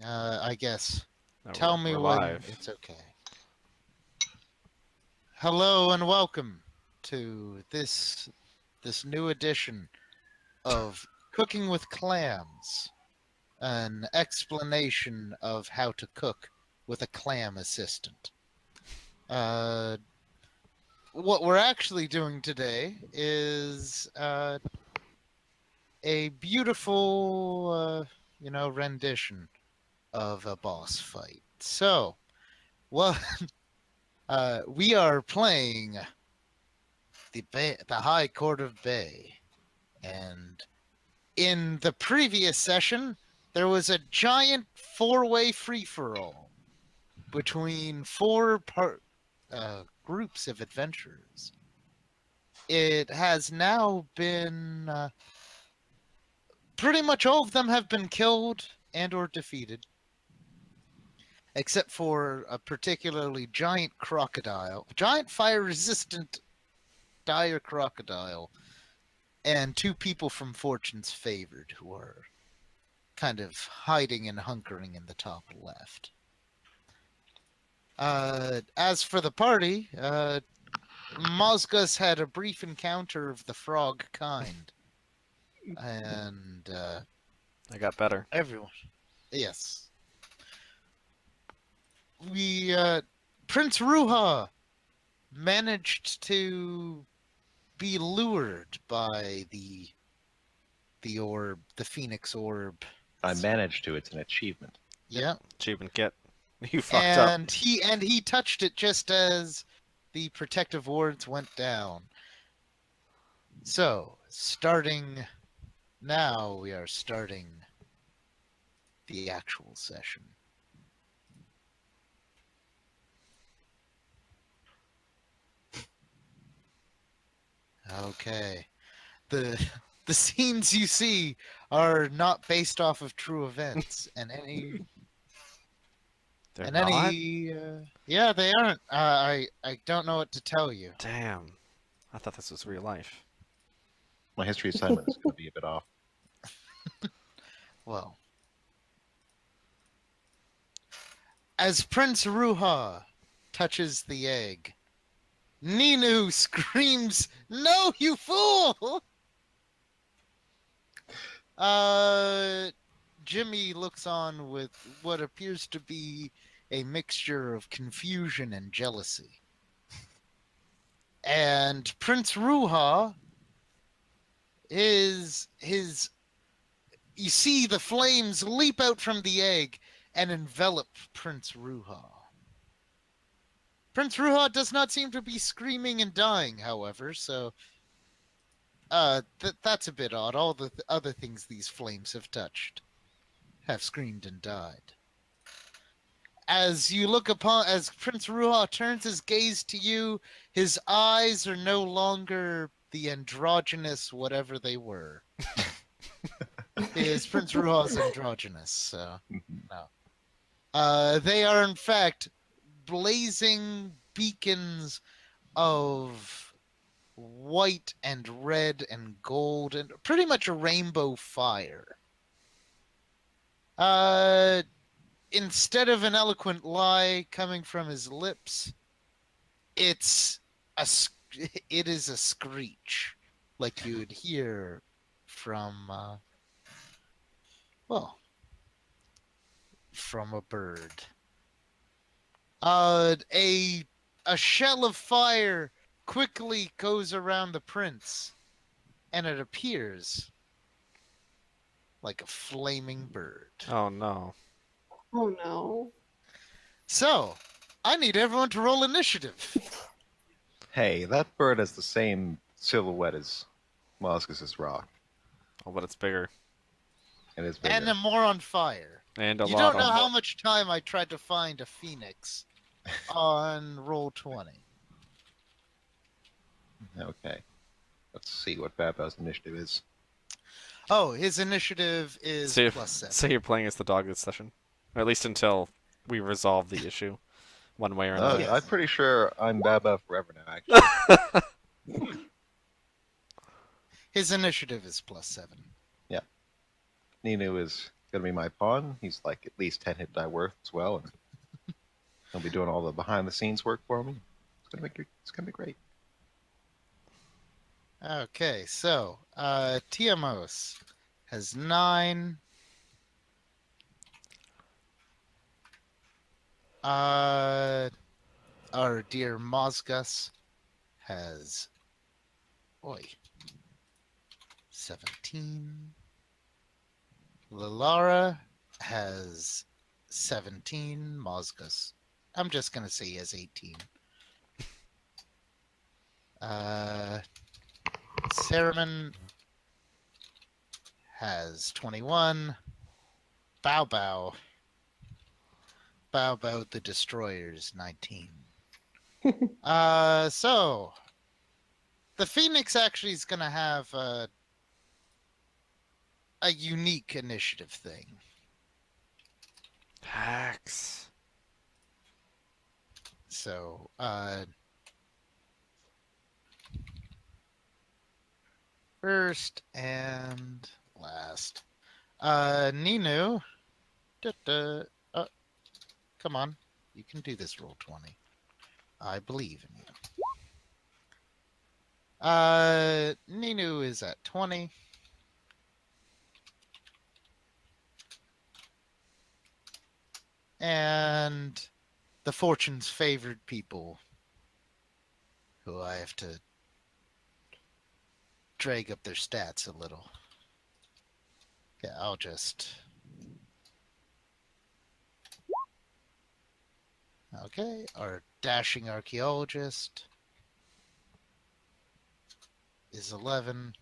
I guess. No, Tell me we're when live. it's okay. Hello and welcome to this new edition of Cooking with Clams, an explanation of how to cook with a clam assistant. What we're actually doing today is a beautiful, rendition of a boss fight. So, well, we are playing the High Court of Bay, and in the previous session, there was a giant four-way free-for-all between four groups of adventurers. It has now been pretty much all of them have been killed and or defeated, except for a particularly giant fire-resistant dire crocodile, and two people from Fortune's Favored who are kind of hiding and hunkering in the top left. As for the party, Mozgus had a brief encounter of the frog kind. And I got better. everyone. Yes. We Prince Ruha managed to be lured by the orb, the Phoenix orb. I managed to. It's an achievement. Yeah. Achievement get. You fucked up. And he touched it just as the protective wards went down. So, starting now, we are starting the actual session. Okay. The scenes you see are not based off of true events, and They're not? yeah, they aren't. I don't know what to tell you. Damn. I thought this was real life. My history assignment is going to be a bit off. Well, as Prince Ruha touches the egg, Ninu screams, "No, you fool!" Jimmy looks on with what appears to be a mixture of confusion and jealousy. And Prince Ruha you see the flames leap out from the egg and envelop Prince Ruha. Prince Ruha does not seem to be screaming and dying, however, so that's a bit odd. All the other things these flames have touched have screamed and died. As Prince Ruha turns his gaze to you, his eyes are no longer the androgynous whatever they were. Prince Ruha's androgynous, so no. They are in fact blazing beacons of white and red and gold and pretty much a rainbow fire. Instead of an eloquent lie coming from his lips, it is a screech, like you would hear from from a bird. A shell of fire quickly goes around the prince, and it appears like a flaming bird. Oh no. Oh no. So, I need everyone to roll initiative. Hey, that bird has the same silhouette as Moscus's rock. Oh, but it's bigger. And it's bigger. And then more on fire. And a You lot don't know on... how much time I tried to find a phoenix on Roll20. Okay. Let's see what Baba's initiative is. Oh, his initiative is So, +7. so you're playing as the dog this session? Or at least until we resolve the issue. One way or another. yes. I'm pretty sure I'm Baba forever now, actually. His initiative is +7. Ninu is gonna be my pawn. He's like at least 10 hit die worth as well, and he'll be doing all the behind the scenes work for me. It's gonna be great. Okay, so Tiamos has 9. Our dear Mozgus has 17. Lilara has 17. Mozgus, I'm just gonna say he has 18. Saruman has 21. Bao the Destroyer's 19. So the Phoenix actually is gonna have a unique initiative thing. Hacks. So first and last. Ninu. Come on. You can do this, Roll20. I believe in you. Ninu is at 20. And the fortune's favored people, who I have to drag up their stats a little. Yeah, I'll just... Okay, our dashing archaeologist is 11,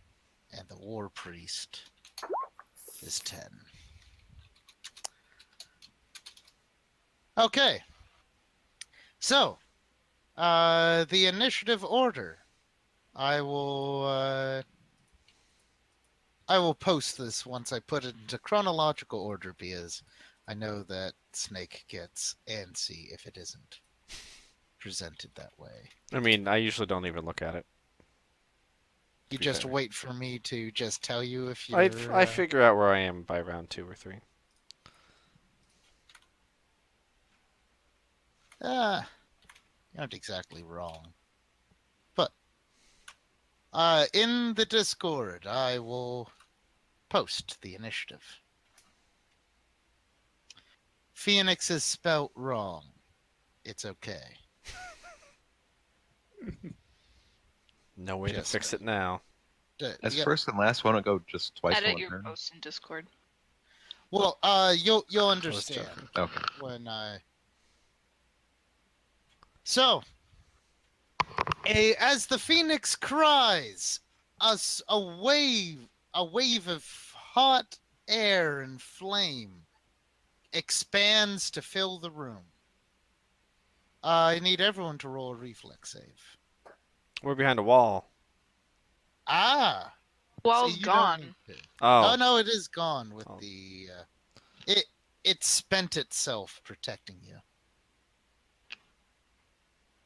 and the war priest is 10. Okay, so the initiative order. I will post this once I put it into chronological order, because I know that Snake gets antsy if it isn't presented that way. I mean, I usually don't even look at it. You be just fair. wait for me to just tell you if you're... I figure out where I am by round 2 or 3. You're not exactly wrong. But in the Discord, I will post the initiative. Phoenix is spelt wrong. It's okay. No way Just to fix it now. As Yep. first and last one, to go just twice in Edit one your turn. post in Discord. Well, you'll was understand joking. Okay. when I... So, as the Phoenix cries, a wave of hot air and flame expands to fill the room. I need everyone to roll a reflex save. We're behind a wall. Ah, Wall's you don't gone. need to. Oh, Oh no, it is gone with Oh. the. It spent itself protecting you.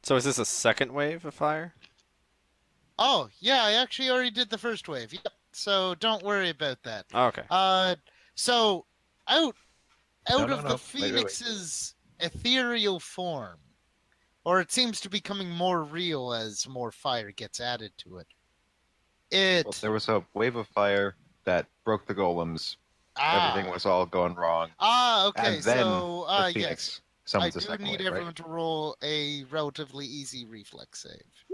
so is this a second wave of fire? Oh yeah, I actually already did the first wave. Yep. So don't worry about that. Oh, okay. So out No, of no. the Wait, wait. Phoenix's ethereal form, or it seems to be becoming more real as more fire gets added to it. Well, there was a wave of fire that broke the golems. Everything was all going wrong. Okay. And then So the yes, Phoenix I summons a do second need wave, everyone right? to roll a relatively easy reflex save,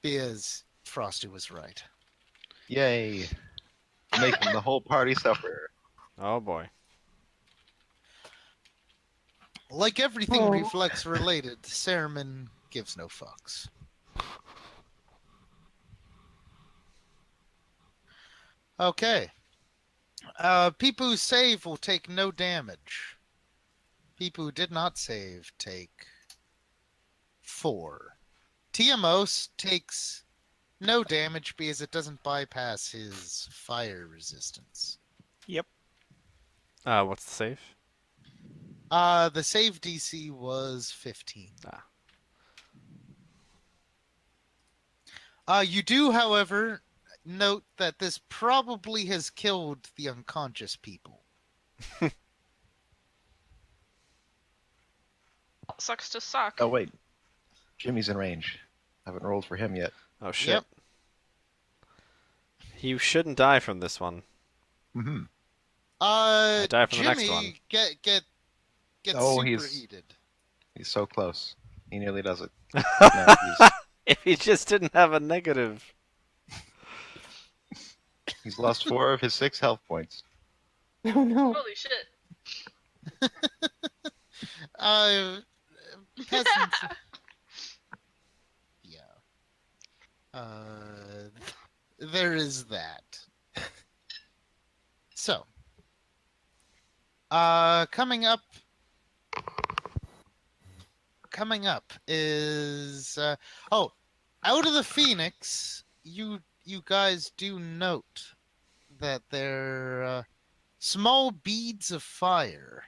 because Frosty was right. Yay! Making the whole party suffer. Oh boy. Like everything Oh. reflex related, Saruman gives no fucks. Okay. People who save will take no damage. People who did not save take 4. Tiamos takes no damage because it doesn't bypass his fire resistance. What's the save? The save DC was 15. You do, however, note that this probably has killed the unconscious people. Sucks to suck. Oh wait, Jimmy's in range. Haven't rolled for him yet. Oh shit. Yep. He shouldn't die from this one. Mm-hmm. I die from the Jimmy, next one. get Oh, he's- superheated. He's so close. He nearly does it. No, If he just didn't have a negative. he's lost 4 of his 6 health points. Oh no. Holy shit. Peasants. Yeah. There is that. So, coming up is out of the Phoenix. You guys do note that there are small beads of fire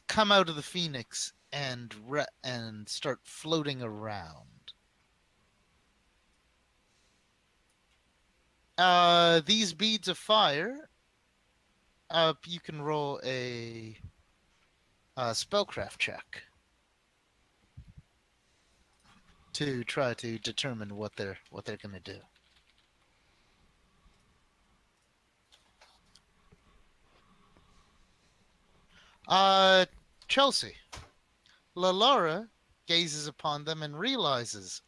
come out of the Phoenix and start floating around. These beads of fire, you can roll a spellcraft check to try to determine what they're going to do. Chelsea. Lalara gazes upon them and realizes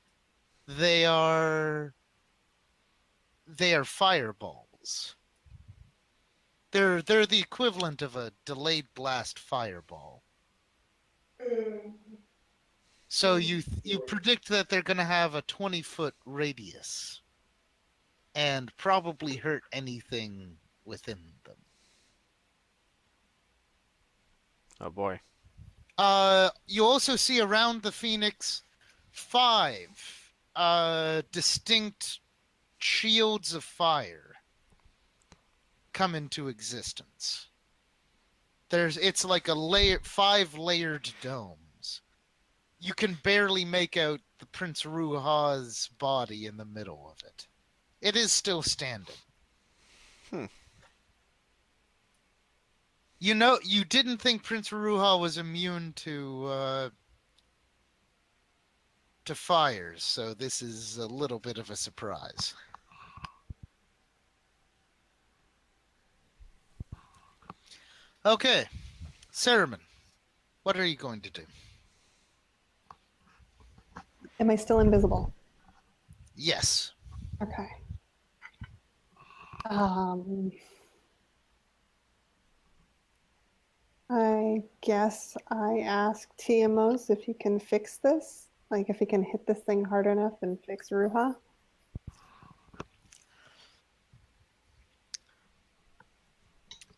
they are fireballs. They're the equivalent of a delayed blast fireball. So you predict that they're going to have a 20-foot radius and probably hurt anything within them. Oh boy. You also see around the Phoenix 5 distinct shields of fire come into existence. It's like a 5 layered domes. You can barely make out the Prince Ruha's body in the middle of it. It is still standing. You know, you didn't think Prince Ruha was immune to fires, so this is a little bit of a surprise. Okay, Saruman, what are you going to do? Am I still invisible? Yes. Okay. I guess I ask Tiamos if he can fix this. Like if he can hit this thing hard enough and fix Ruha.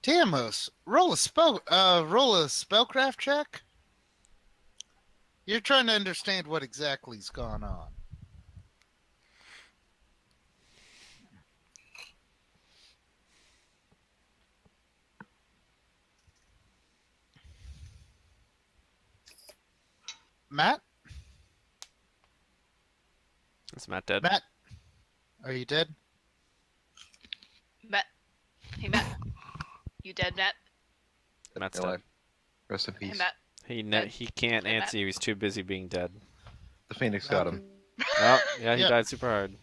Tiamos, roll a spellcraft check. You're trying to understand what exactly's gone on. Matt? Is Matt dead? Matt? Are you dead? Matt. Hey, Matt. You dead, Matt? Matt's Still dead. Rest in Hey, peace. Matt. He can't Hey, Matt. answer you. He's too busy being dead. The Phoenix got him. Oh, yeah, he Yep. died super hard.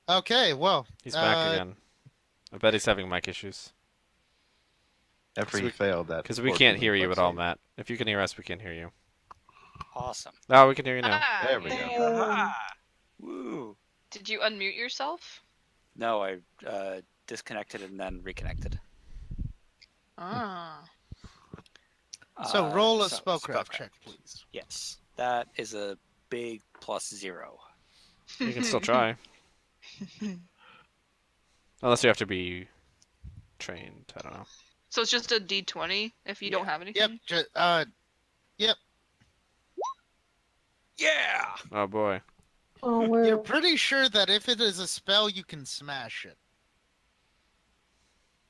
Okay, well. He's back again. I bet he's having mic issues. After he we- failed that. Because we poor can't human hear you bug at all, save. Matt. If you can hear us, we can hear you. Awesome. Oh, we can hear you now. Ah, There we go. yay. Aha! Woo! Did you unmute yourself? No, I disconnected and then reconnected. Ah. So roll a so, spellcraft check, please. Yes, that is a big +0. You can still try. Unless you have to be trained. I don't know. So it's just a D20 if you don't have anything? Yep. Yeah! Oh boy. Oh, You're we're pretty sure that if it is a spell, you can smash it.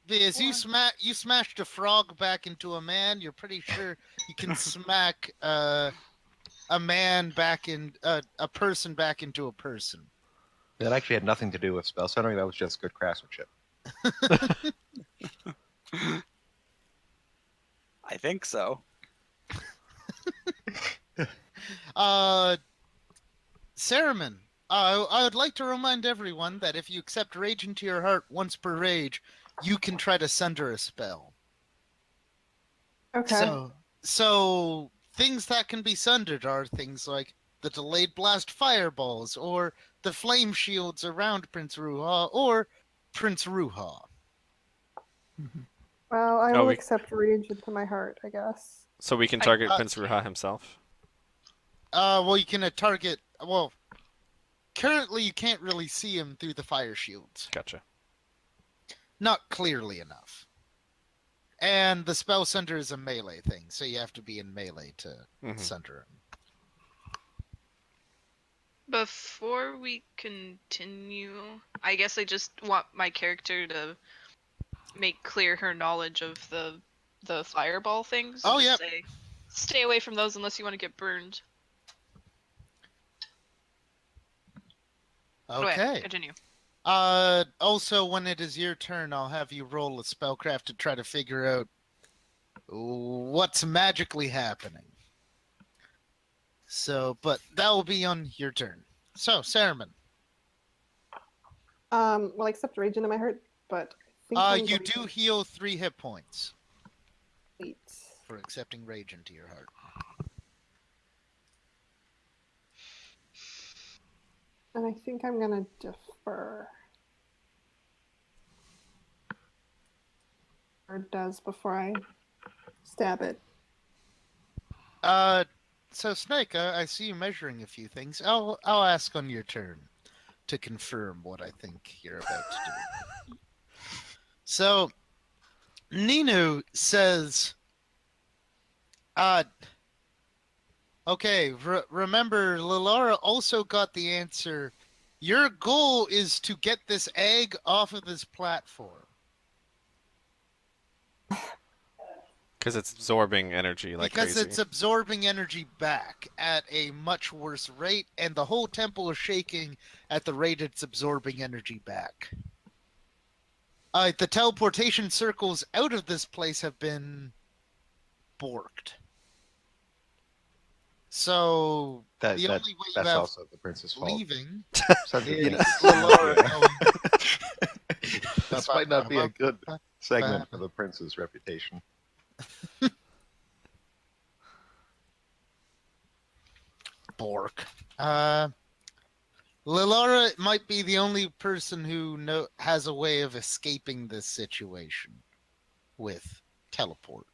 Because you smashed a frog back into a man, you're pretty sure you can smack a man back in a person back into a person. That actually had nothing to do with spell centering. That was just good craftsmanship. I think so. Saruman, I would like to remind everyone that if you accept rage into your heart once per rage, you can try to sunder a spell. Okay. So things that can be sundered are things like the delayed blast fireballs, or the flame shields around Prince Ruha, or Prince Ruha. Well, I Oh, will we- accept rage into my heart, I guess. So we can I- target Prince Ruha himself. Well, you can target. Well, currently you can't really see him through the fire shields. Gotcha. Not clearly enough. And the spell sunder is a melee thing, so you have to be in melee to sunder him. Before we continue, I guess I just want my character to make clear her knowledge of the fireball things. Oh, and yep. just say, stay away from those unless you want to get burned. Go ahead, Okay. continue. Also, when it is your turn, I'll have you roll a spellcraft to try to figure out what's magically happening. So, but that will be on your turn. So, Saruman, Well, I accept rage into my heart, but I think I'm you going do to heal 3 hit points wait. for accepting rage into your heart. And I think I'm going to defer. Or it does before I stab it. So Snake, I see you measuring a few things. I'll ask on your turn to confirm what I think you're about to do. So, Ninu says, okay, remember, Lilara also got the answer. Your goal is to get this egg off of this platform. Because it's absorbing energy like Because crazy. it's absorbing energy back at a much worse rate, and the whole temple is shaking at the rate it's absorbing energy back. The teleportation circles out of this place have been borked. So the only way you That's have also the prince's fault. leaving Something is that Lilara going- This might not be a good segment for the prince's reputation. Bork. Lilara might be the only person who has a way of escaping this situation with teleport.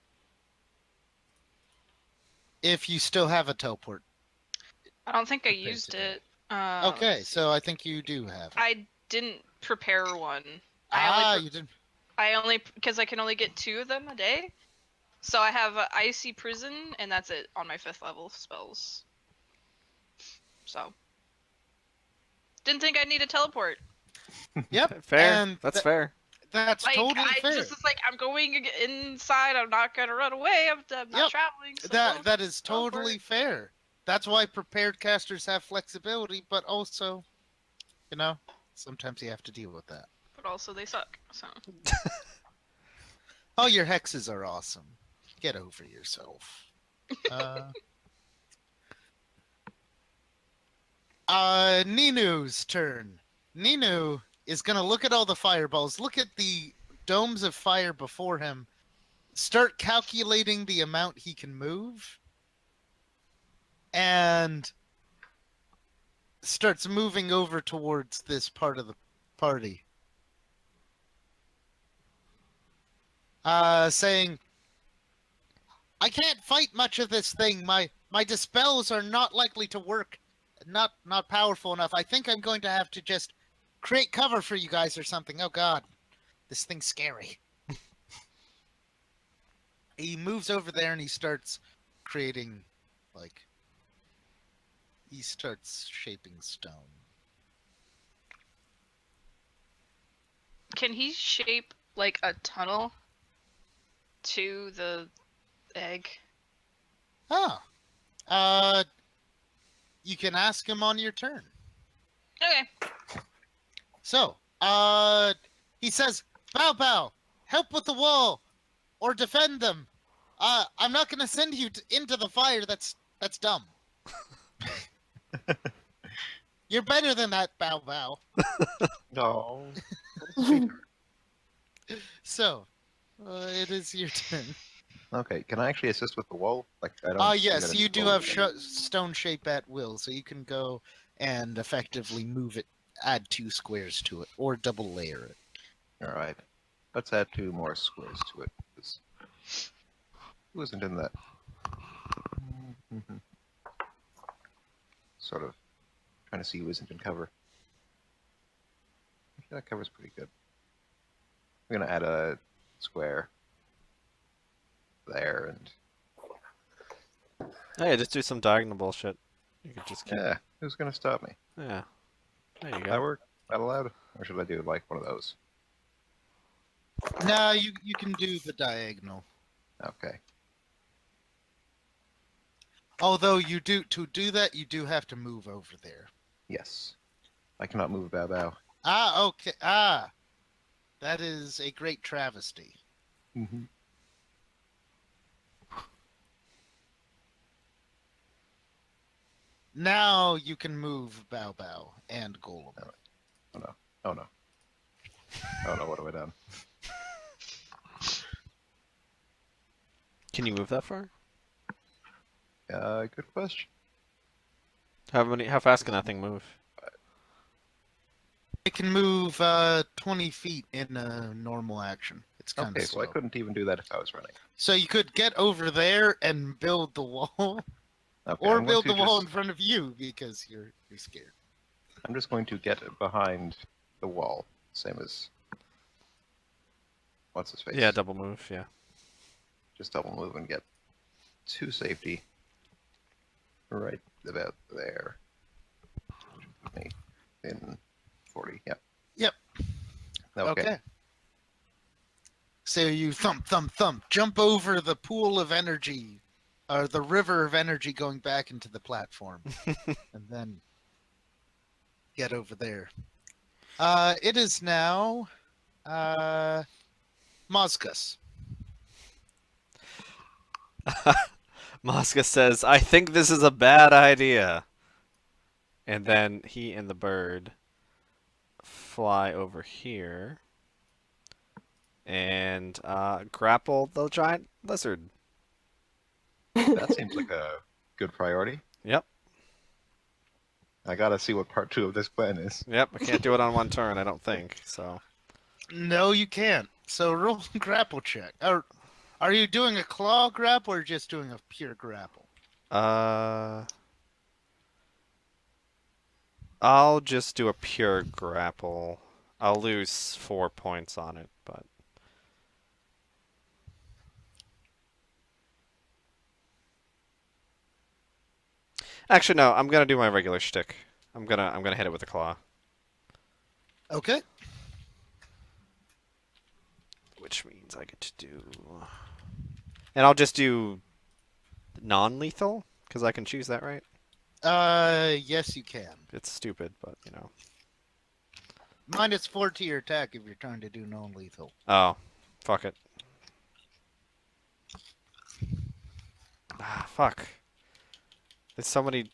If you still have a teleport. I don't think I Okay, used today. it. Okay, so I think you do have it. I didn't prepare one. You did. I only because I can only get 2 of them a day. So I have Icy Prison, and that's it on my 5th level spells. So didn't think I'd need a teleport. Yep. Fair. And That's fair. That's Like totally I fair. just it's like I'm going inside. I'm not gonna run away. I'm not Yep. traveling. So That is go for totally it. fair. That's why prepared casters have flexibility, but also, sometimes you have to deal with that. But also they suck. So Oh, your hexes are awesome. Get over yourself. Ninu's turn. Ninu is gonna look at all the fireballs, look at the domes of fire before him, start calculating the amount he can move, and starts moving over towards this part of the party. Saying, I can't fight much of this thing. My dispels are not likely to work. Not powerful enough. I think I'm going to have to just create cover for you guys or something. Oh god. This thing's scary. He moves over there and he starts creating, he starts shaping stone. can he shape like a tunnel to the egg? Oh. You can ask him on your turn. Okay. So, he says, Bow Bow, help with the wall, or defend them. I'm not gonna send you into the fire. That's dumb. You're better than that, Bow Bow. No. So, it is your turn. Okay, can I actually assist with the wall? Like, I don't. Yes, you do have stone shape at will, so you can go and effectively move it, add 2 squares to it, or double layer it. All right, let's add 2 more squares to it. 'Cause who isn't in that? Sort of trying to see who isn't in cover. Actually, that cover's pretty good. We're gonna add a square there, and Hey, just do some diagonal bullshit. You could just keep. yeah, who's gonna stop me? Yeah. There you That go. work? That allowed? Or should I do like one of those? No, you can do the diagonal. Okay. Although to do that, you do have to move over there. Yes. I cannot move Bow Bow. Okay. That is a great travesty. Mm-hmm. Now you can move Bow Bow and Golem. Oh no. Oh no. Oh no, what have I done? Can you move that far? Good question. How fast can that thing move? It can move 20 feet in a normal action. It's kind Okay, of so I slow. couldn't even do that if I was running. So you could get over there and build the wall, Okay, or I'm going build to the wall in just- front of you because you're scared. I'm just going to get behind the wall, same as what's his face. Yeah, double move. Yeah. Just double move and get to safety. Right about there. Put me in 40. Yep. Yep. Okay. So you thump, thump, thump, jump over the pool of energy, or the river of energy going back into the platform, and then get over there. It is now Moscus. Mosca says, "I think this is a bad idea." And then he and the bird fly over here and grapple the giant lizard. That seems like a good priority. Yep. I gotta see what part 2 of this plan is. Yep. I can't do it on one turn, I don't think. So. No, you can't. So roll a grapple check. Or are you doing a claw grapple or just doing a pure grapple? I'll just do a pure grapple. I'll lose 4 points on it, but actually no, I'm gonna do my regular shtick. I'm gonna hit it with a claw, Okay. which means I get to do, and I'll just do non-lethal because I can choose that, right? Yes, you can. It's stupid, but you know. -4 to your attack if you're trying to do non-lethal. Oh, fuck it. Ah, fuck. There's so many.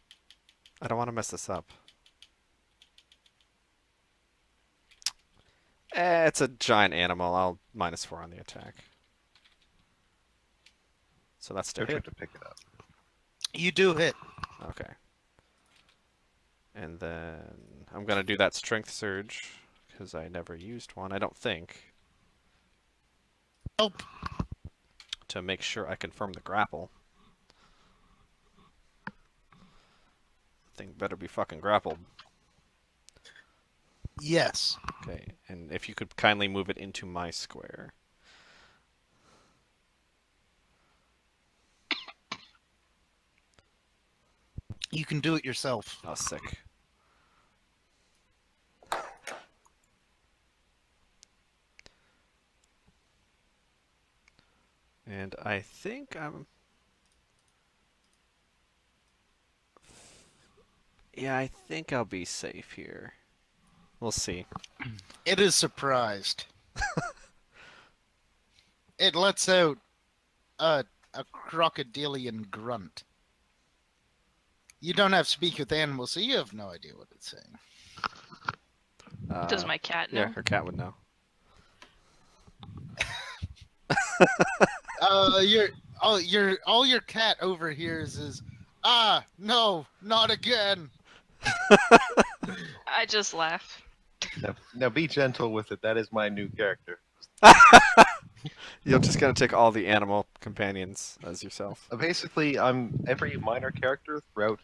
I don't want to mess this up. It's a giant animal. I'll -4 on the attack. So that's to Don't you have hit. to pick it up. You do hit. Okay. And then I'm gonna do that strength surge because I never used one. I don't think. Nope. To make sure I confirm the grapple. Thing better be fucking grappled. Yes. Okay, and if you could kindly move it into my square. You can do it yourself. Oh, sick. And I think I'm... Yeah, I think I'll be safe here. We'll see. It is surprised. It lets out a crocodilian grunt. You don't have speak with animals, so you have no idea what it's saying. Does my cat know? Yeah, her cat would know. All your cat overhears is, no, not again. I just laugh. Now be gentle with it. That is my new character. You're just gonna take all the animal companions as yourself. Basically, every minor character throughout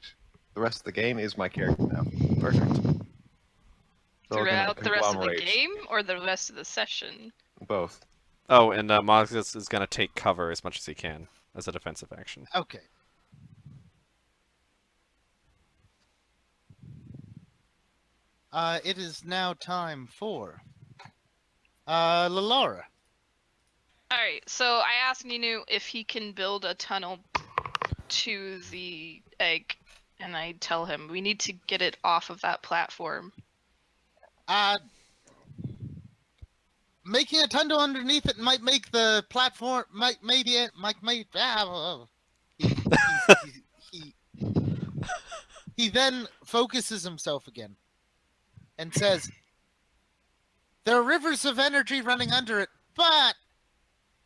the rest of the game is my character now. Perfect. So we're gonna Throughout the rest of the conglomerate game or the rest of the session? both. Oh, and Moxus is gonna take cover as much as he can as a defensive action. Okay. It is now time for Lalara. Alright, so I asked Ninu if he can build a tunnel to the egg, and I tell him we need to get it off of that platform. Making a tunnel underneath it might make the platform he then focuses himself again and says, there are rivers of energy running under it, but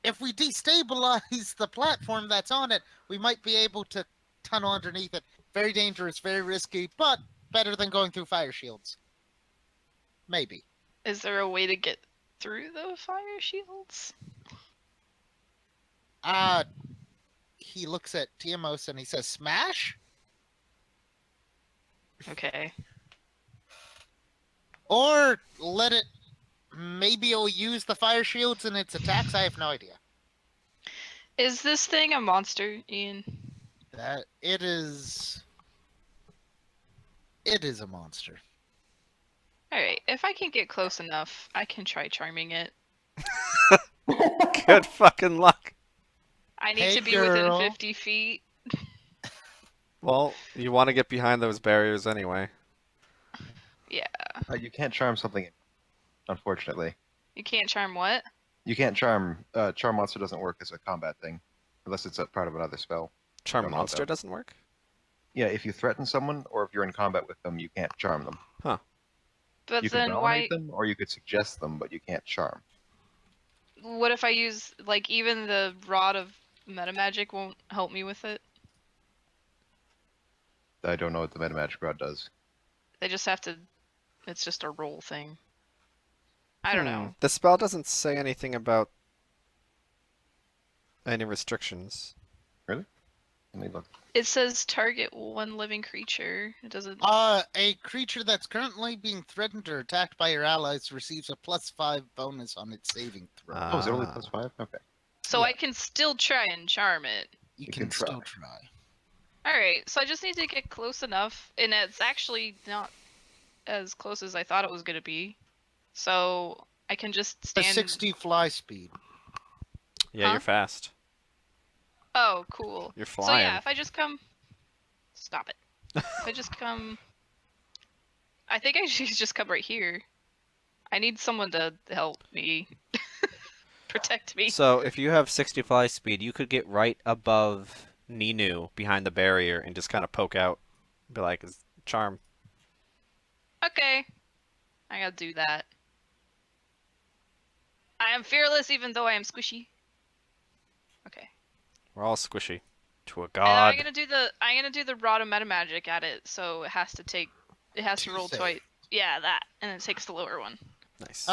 if we destabilize the platform that's on it, we might be able to tunnel underneath it. Very dangerous, very risky, but better than going through fire shields. Maybe. Is there a way to get through the fire shields? He looks at Tiamos and he says, smash? Okay. Or let it... Maybe it'll use the fire shields in its attacks? I have no idea. Is this thing a monster, Ian? That... It is... It is a monster. Alright, if I can get close enough, I can try charming it. Good fucking luck. I need Hey, to be girl. within 50 feet. Well, you want to get behind those barriers anyway. Yeah. You can't charm something, unfortunately. You can't charm what? You can't charm. Charm monster doesn't work as a combat thing, unless it's a part of another spell. Charm Don't know monster though. doesn't work? Yeah, if you threaten someone or if you're in combat with them, you can't charm them. But You can then why? dominate them, or you could suggest them, but you can't charm. What if I use, like, even the Rod of Metamagic won't help me with it? I don't know what the metamagic rod does. They just have to. It's just a roll thing. I don't know. The spell doesn't say anything about any restrictions. Let me look. It says target one living creature. It doesn't. A creature that's currently being threatened or attacked by your allies receives a +5 bonus on its saving throw. Oh, is it only Ah. +5? Okay. So yeah. I can still try and charm it. You You can can try. still try. Alright, so I just need to get close enough, and it's actually not as close as I thought it was going to be. So I can just A stand. 60 fly speed. Yeah, Huh? you're fast. Oh, cool. You're So flying. yeah, if I just come. Stop it. If I just come. I think I should just come right here. I need someone to help me. Protect me. So if you have 60 fly speed, you could get right above Ninu behind the barrier and just kind of poke out. Be like, "It's charm." Okay. I gotta do that. I am fearless even though I am squishy. Okay. We're all squishy. To a And god. I'm gonna do the Rod of Metamagic at it, so it has to Two roll save. twice. Yeah, that. And it takes the lower one. Nice.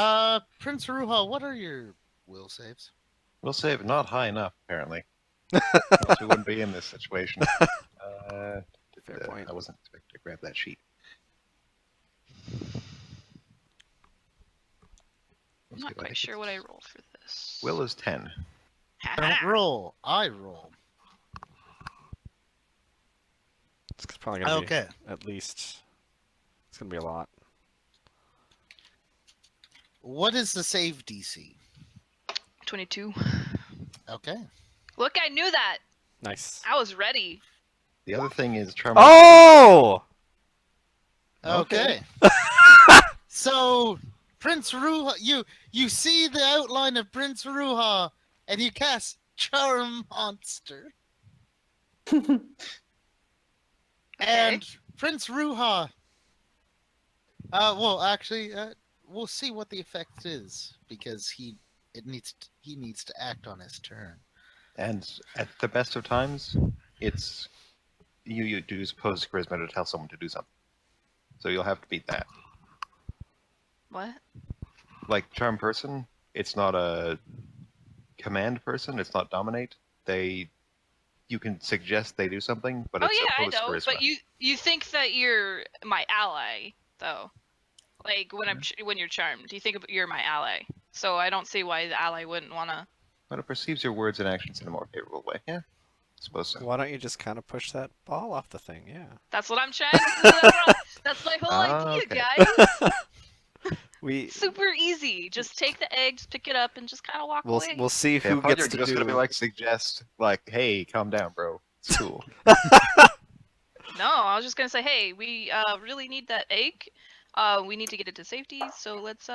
Prince Ruha, what are your will saves? We'll save not high enough, apparently. Else we wouldn't be in this situation. Fair point. I wasn't expecting to grab that sheet. I'm not quite sure what I rolled for this. Will is 10. Don't roll. I roll. It's probably gonna Okay. be at least. It's gonna be a lot. What is the save DC? 22. Okay. Look, I knew that. Nice. I was ready. The other thing is charm. Oh! Okay. So, Prince Ruha, you see the outline of Prince Ruha, and you cast Charm Monster. And Prince Ruha. Well, actually, we'll see what the effect is because he needs to act on his turn. And at the best of times, it's you do oppose charisma to tell someone to do something. So you'll have to beat that. What? Like charm person, it's not a command person. It's not dominate. You can suggest they do something, but Oh it's yeah, I opposed know. charisma. But you think that you're my ally, though. Like when you're charmed, you think you're my ally. So I don't see why the ally wouldn't wanna. But it perceives your words and actions in a more favorable way. Yeah, I suppose so. Why don't you just kind of push that ball off the thing? Yeah. That's what I'm trying to do. That's my whole idea, Okay. guys. We Super easy. Just take the egg, just pick it up, and just kind of walk away. we'll see Yeah, who I thought gets you're to just do. gonna be like suggest, like, hey, calm down, bro. It's cool. No, I was just gonna say, hey, we really need that egg. We need to get it to safety, so let's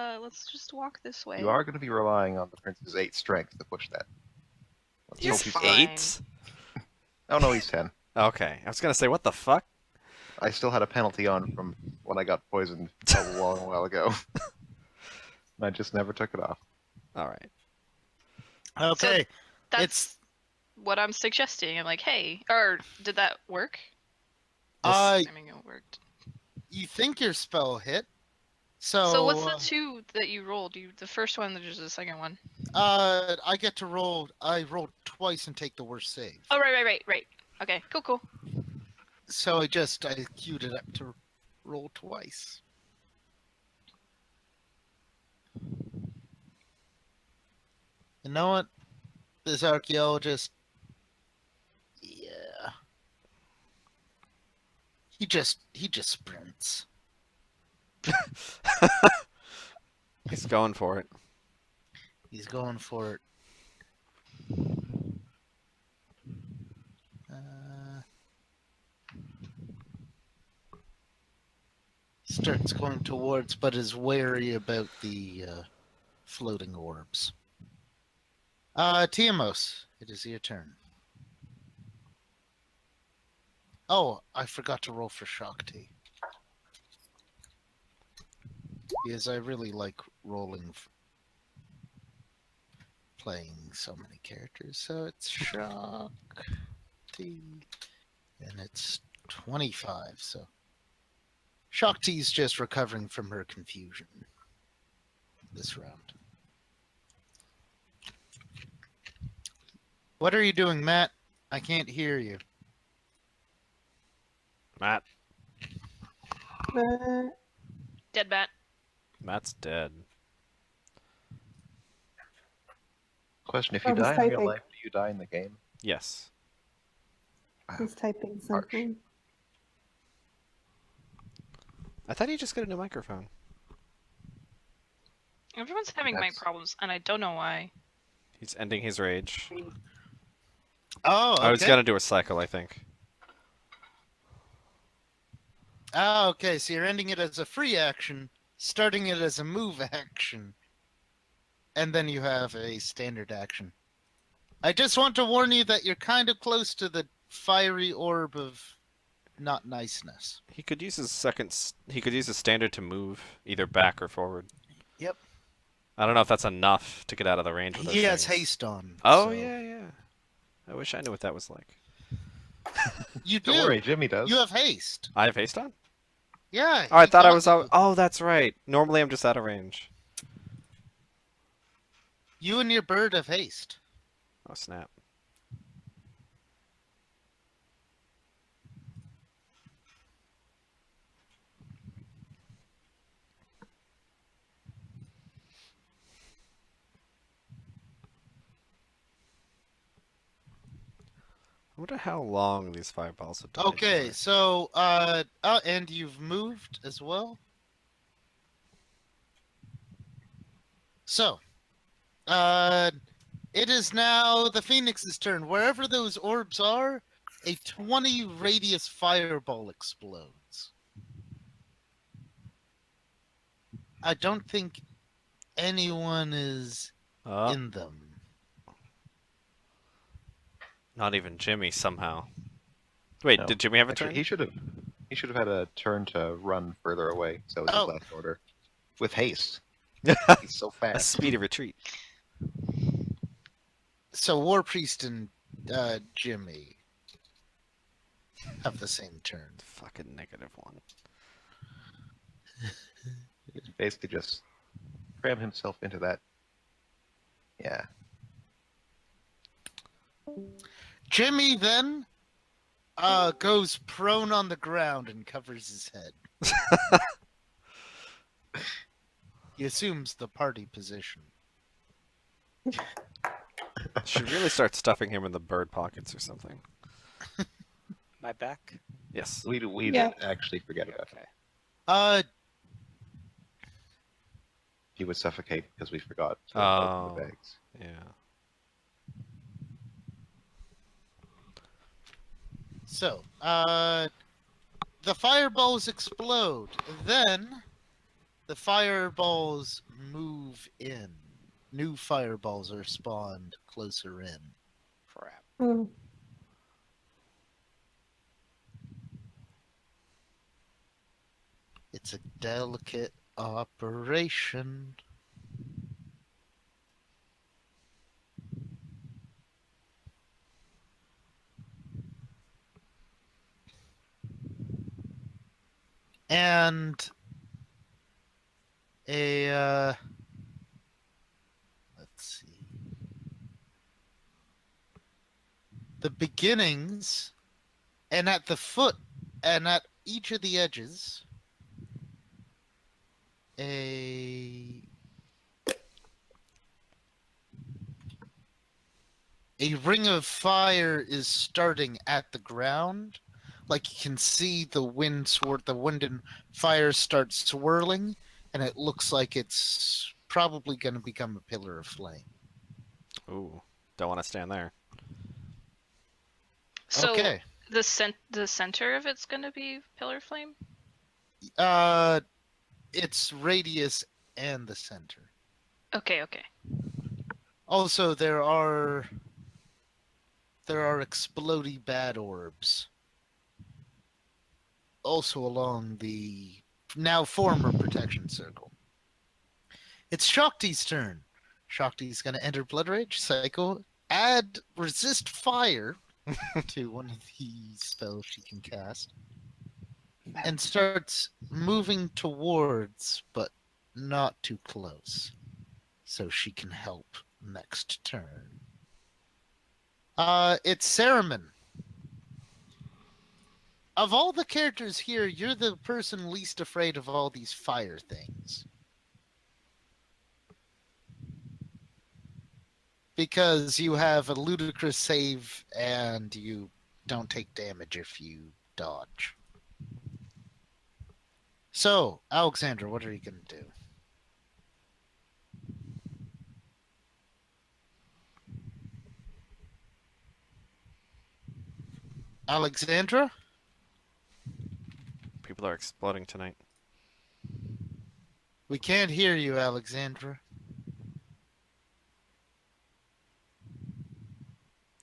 just walk this way. You are going to be relying on the prince's 8 strength to push that. Let's You're hope he's fine. 8? Oh no, he's 10. Okay, I was gonna say what the fuck. I still had a penalty on from when I got poisoned a long while ago. And I just never took it off. All right. Okay, That's it's what I'm suggesting. I'm like, hey, or did that work? I I mean, it worked. you think your spell hit. So So what's the 2 that you rolled? The first one, there's the second one. I get to roll. I rolled twice and take the worst save. Oh, right. Okay, cool. So I queued it up to roll twice. You know what? This archaeologist. Yeah. He just sprints. He's going for it. He's going for it. Starts going towards, but is wary about the floating orbs. Tiamos, it is your turn. Oh, I forgot to roll for Shakti. Because I really like playing so many characters. So it's Shakti. And it's 25, so. Shakti's just recovering from her confusion this round. What are you doing, Matt? I can't hear you. Matt. Dead bat. Matt's dead. Question, if you Oh, he's die in real typing. life, do you die in the game? Yes. He's typing Harsh. something. I thought he just got a new microphone. Everyone's having mic That's- problems, and I don't know why. He's ending his rage. Oh, okay. I was gonna do a cycle, I think. Oh, okay. So you're ending it as a free action, starting it as a move action, and then you have a standard action. I just want to warn you that you're kind of close to the fiery orb of not niceness. He could use his he could use his standard to move either back or forward. Yep. I don't know if that's enough to get out of the range with those He has things. haste on. Oh so- yeah. I wish I knew what that was like. You do. Don't worry, Jimmy does. You have haste. I have haste on? Yeah. Oh, I he thought I got was you. out. Oh, that's right. Normally I'm just out of range. You and your bird have haste. Oh snap. I wonder how long these fireballs have died Okay, for. so and you've moved as well. So, it is now the Phoenix's turn. Wherever those orbs are, a 20 radius fireball explodes. I don't think anyone is Oh, in them. not even Jimmy somehow. Wait, No. did Jimmy have a Actually, turn? he should have had a turn to run further away. So that was his Oh. last order. With haste. He's so A fast. speedy retreat. So War Priest and Jimmy have the same turn. Fucking -1. He's basically just cram himself into that. Yeah. Jimmy then goes prone on the ground and covers his head. He assumes the party position. Should really start stuffing him in the bird pockets or something. My back. Yes. We Yeah. did actually forget about him. Okay. He would suffocate because we forgot to Oh. open the bags. Yeah. So, the fireballs explode. Then, the fireballs move in. New fireballs are spawned closer in. Crap. Mm. It's a delicate operation. And let's see. The beginnings, and at the foot, and at each of the edges, a ring of fire is starting at the ground. Like you can see the wind and fire start swirling, and it looks like it's probably going to become a pillar of flame. Ooh. Don't want to stand there. So Okay. the center of it's gonna be pillar flame. Its radius and the center. Okay. Okay. Also, there are explodey bad orbs. Also along the now former protection circle. It's Shakti's turn. Shakti's going to enter Blood Rage Cycle, add Resist Fire to one of the spells she can cast, and starts moving towards, but not too close, so she can help next turn. It's Saruman. Of all the characters here, you're the person least afraid of all these fire things. Because you have a ludicrous save and you don't take damage if you dodge. So, Alexandra, what are you going to do? Alexandra? People are exploding tonight. We can't hear you, Alexandra.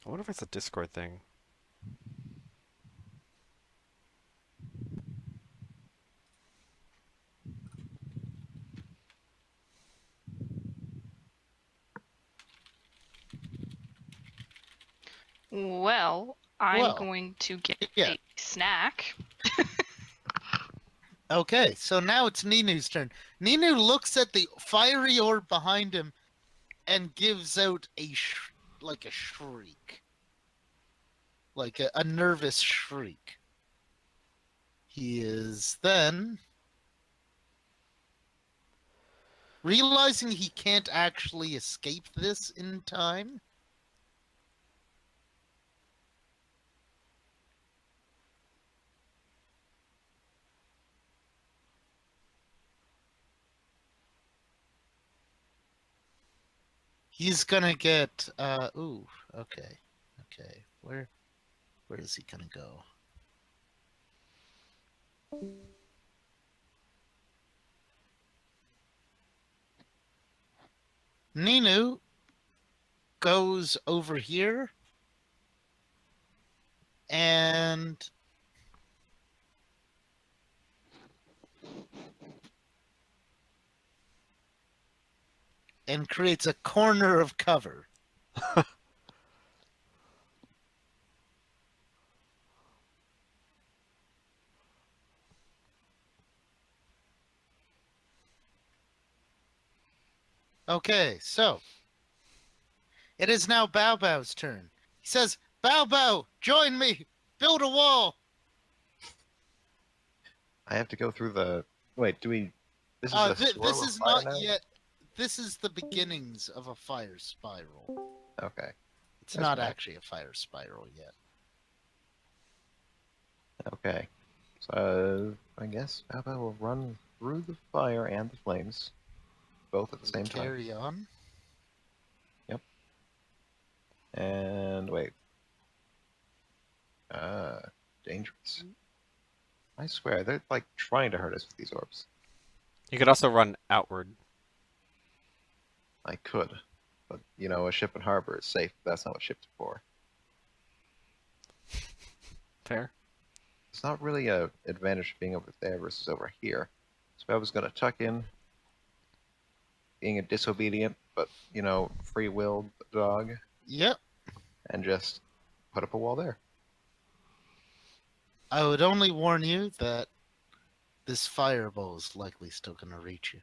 I wonder if it's a Discord thing. Well, I'm Well, going to get yeah. a snack. Okay, so now it's Ninu's turn. Ninu looks at the fiery orb behind him and gives out a shriek. Like a nervous shriek. He is then realizing he can't actually escape this in time. He's gonna get ooh, okay. Okay. Where is he gonna go? Ninu goes over here and creates a corner of cover. Okay, so it is now Bao Bao's turn. He says, Bao Bao, join me! Build a wall! I have to go through the. Wait, do we? This is a This swirl of is fire not now? yet. This is the beginnings of a fire spiral. Okay. It's That's not fine. actually a fire spiral yet. Okay. So I guess Baba will run through the fire and the flames, both at the same time. Carry on. And wait. Dangerous. I swear, they're like trying to hurt us with these orbs. You could also run outward. I could. But, you know, a ship in harbor is safe. That's not what ships are for. Fair. It's not really a advantage being over there versus over here. So I was going to tuck in, being a disobedient, but, you know, free-willed dog, Yep. and just put up a wall there. I would only warn you that this fireball is likely still going to reach you.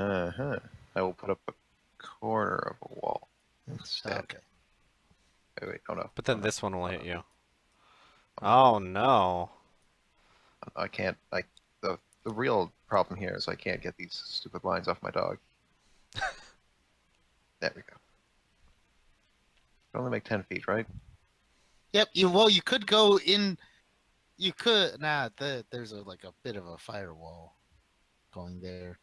Uh-huh. I will put up a corner of a wall instead. Okay. Wait, oh no. But then Oh, no. this one will hit you. Oh no. I can't, the real problem here is I can't get these stupid lines off my dog. There we go. Can only make 10 feet, right? Yep. You could go in. You could. There's like a bit of a firewall going there.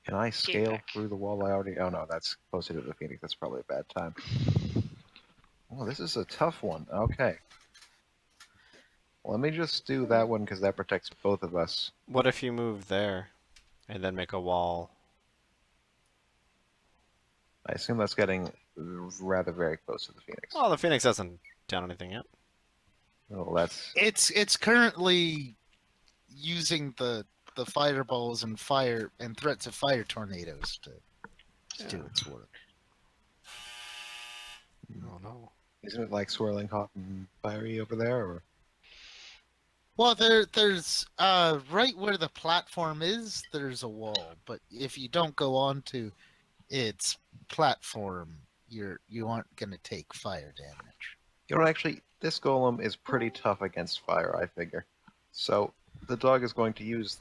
Can I scale back. through the wall I already... Oh no, that's closer to the Phoenix. That's probably a bad time. Oh, this is a tough one. Okay. Let me just do that one because that protects both of us. What if you move there and then make a wall? I assume that's getting rather very close to the Phoenix. Oh, the Phoenix hasn't done anything yet. Oh, that's... It's currently using the fireballs and fire and threats of fire tornadoes to do its work. Oh no. Isn't it like swirling hot and fiery over there? Or... Well, there's right where the platform is, there's a wall. But if you don't go onto its platform, you aren't gonna take fire damage. You know, actually, this golem is pretty tough against fire, I figure. So the dog is going to use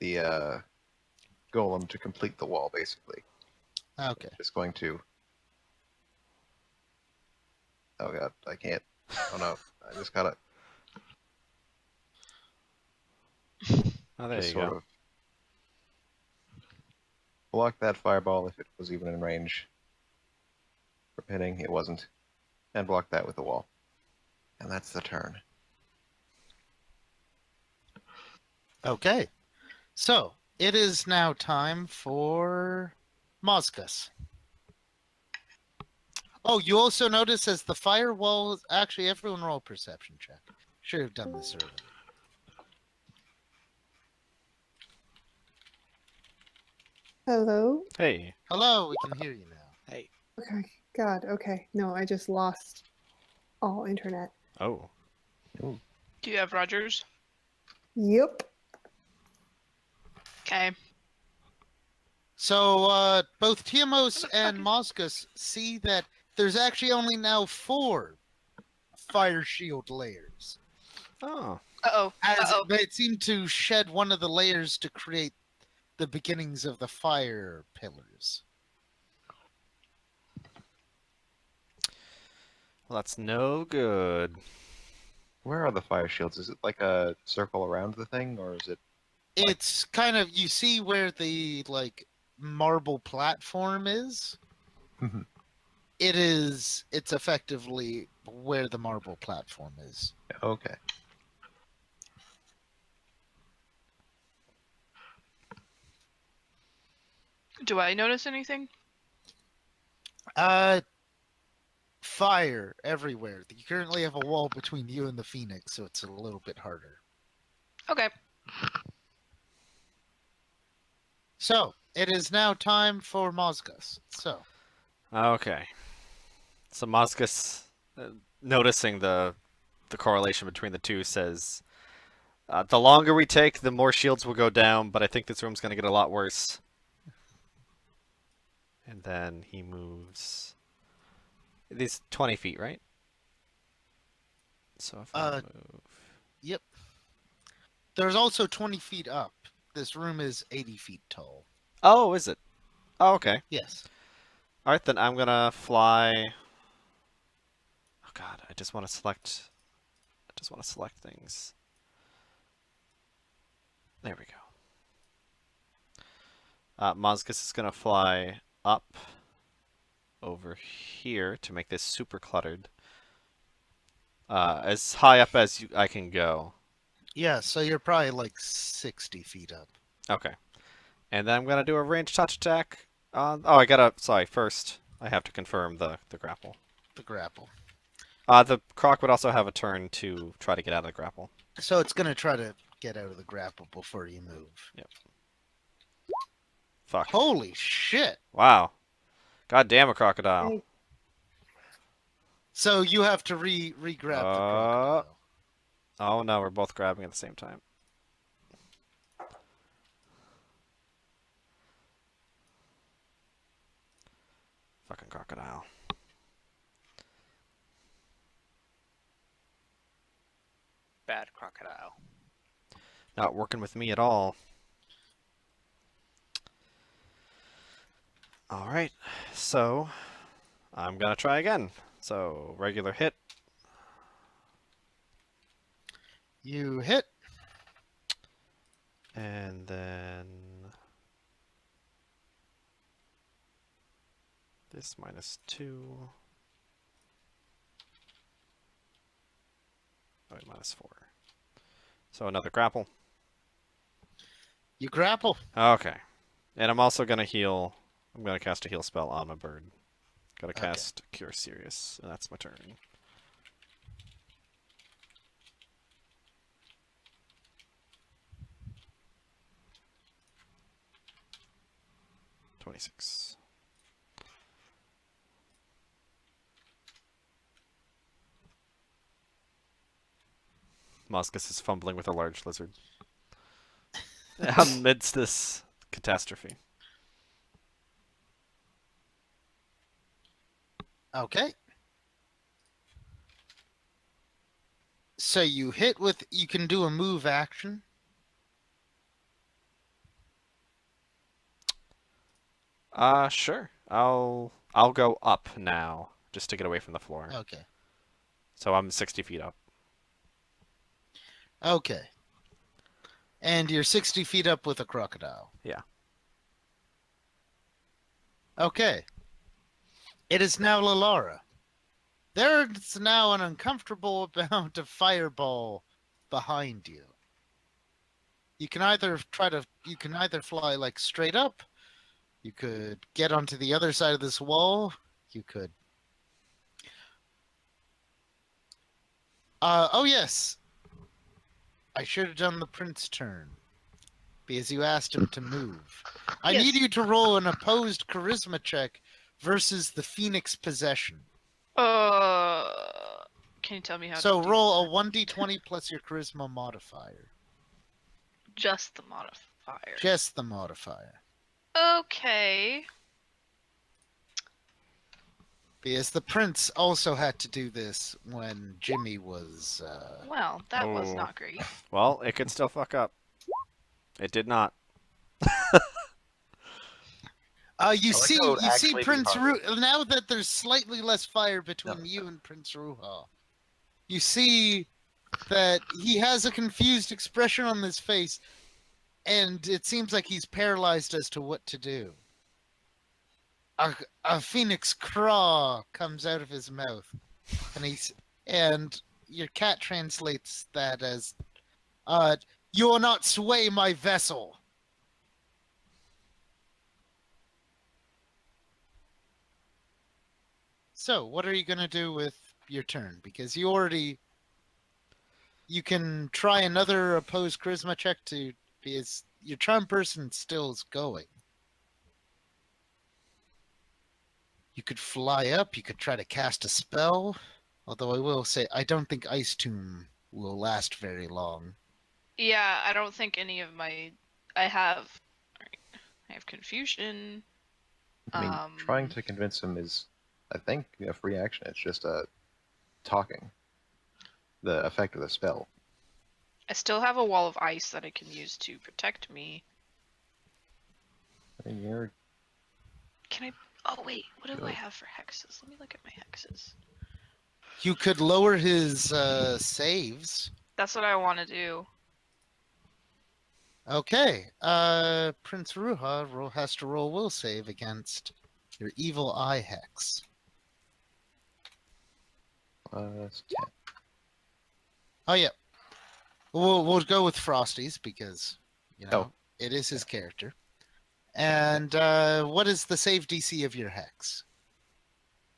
the golem to complete the wall, basically. Okay. Just going to... Oh god, I can't. Oh no, I just gotta Oh, there just you sort go. of block that fireball if it was even in range for hitting. It wasn't. And block that with the wall. And that's the turn. Okay. So it is now time for Moscus. Oh, you also notice as the firewall. Actually, everyone roll perception check. Should have done this earlier. Hello? Hey. Hello, we can hear you now. Hey, Okay. God, okay. No, I just lost all internet. Oh. Ooh. Do you have Rogers? Yep. Okay. So both Tiamos and Moscus see that there's actually only now 4 fire shield layers. Oh. Uh-oh. As Uh-oh. they seem to shed one of the layers to create the beginnings of the fire pillars. Well, that's no good. Where are the fire shields? Is it like a circle around the thing, or is it... It's kind of, you see where the like marble platform is? Mhm. It's effectively where the marble platform is. Okay. Do I notice anything? Fire everywhere. You currently have a wall between you and the Phoenix, so it's a little bit harder. Okay. So, it is now time for Mozgus. So, Okay. So Moscus, noticing the correlation between the two, says, "The longer we take, the more shields will go down. But I think this room's gonna get a lot worse." And then he moves. These 20 feet, right? So if I move, yep. There's also 20 feet up. This room is 80 feet tall. oh, is it? Oh, okay. Yes. All right, then I'm gonna fly. Oh God, I just want to select. I just want to select things. There we go. Mozgus is gonna fly up over here to make this super cluttered. As high up as I can go. Yeah, so you're probably like 60 feet up. Okay. And then I'm gonna do a ranged touch attack. Oh, I gotta. Sorry, first I have to confirm the grapple. The grapple. The croc would also have a turn to try to get out of the grapple. So it's going to try to get out of the grapple before you move. Yep. Fuck. Holy shit. Wow. God damn a crocodile. Hey, So you have to re-grab the crocodile. Oh no, we're both grabbing at the same time. Fucking crocodile. Bad crocodile. Not working with me at all. Alright, so I'm gonna try again. So, regular hit. You hit. And then this -2. Oh, wait, -4. So another grapple. You grapple. Okay. And I'm also gonna heal. I'm gonna cast a heal spell on my bird. Gotta Okay. cast Cure Serious, and that's my turn. $26. Moscus is fumbling with a large lizard amidst this catastrophe. Okay. So you hit with. You can do a move action. Sure. I'll go up now, just to get away from the floor. Okay. So I'm 60 feet up. Okay. And you're 60 feet up with a crocodile. Yeah. Okay. It is now Lalara. There's now an uncomfortable amount of fireball behind you. You can either fly like straight up. You could get onto the other side of this wall. You could. Oh yes. I should have done the prince's turn. Because you asked him to move. I Yes. need you to roll an opposed charisma check versus the Phoenix possession. Can you tell me how So to do roll that? a 1d20 plus your charisma modifier. Just the modifier. Just the modifier. Okay. Because the prince also had to do this when Jimmy was. Well, that was Oh. not great. Well, it could still fuck up. It did not. You I like see, how it would you see, actually be Prince harder. now that there's slightly less fire between you and Prince Ruha, you see that he has a confused expression on his face, and it seems like he's paralyzed as to what to do. A phoenix craw comes out of his mouth, and your cat translates that as, "You will not sway my vessel." So, what are you gonna do with your turn? Because you can try another opposed charisma check because your charm person still is going. You could fly up. You could try to cast a spell. Although I will say, I don't think Ice Tomb will last very long. Yeah, I don't think any of my. I have confusion. I mean, trying to convince him is, I think, a free action. It's just talking. The effect of the spell. I still have a wall of ice that I can use to protect me. I mean, you're Can I? Oh wait, what do I have for hexes? Let me look at my hexes. You could lower his saves. That's what I want to do. Okay. Prince Ruha has to roll will save against your evil eye hex. It's 10. Oh yeah. We'll go with Frosty's because it is his character. And what is the save DC of your hex?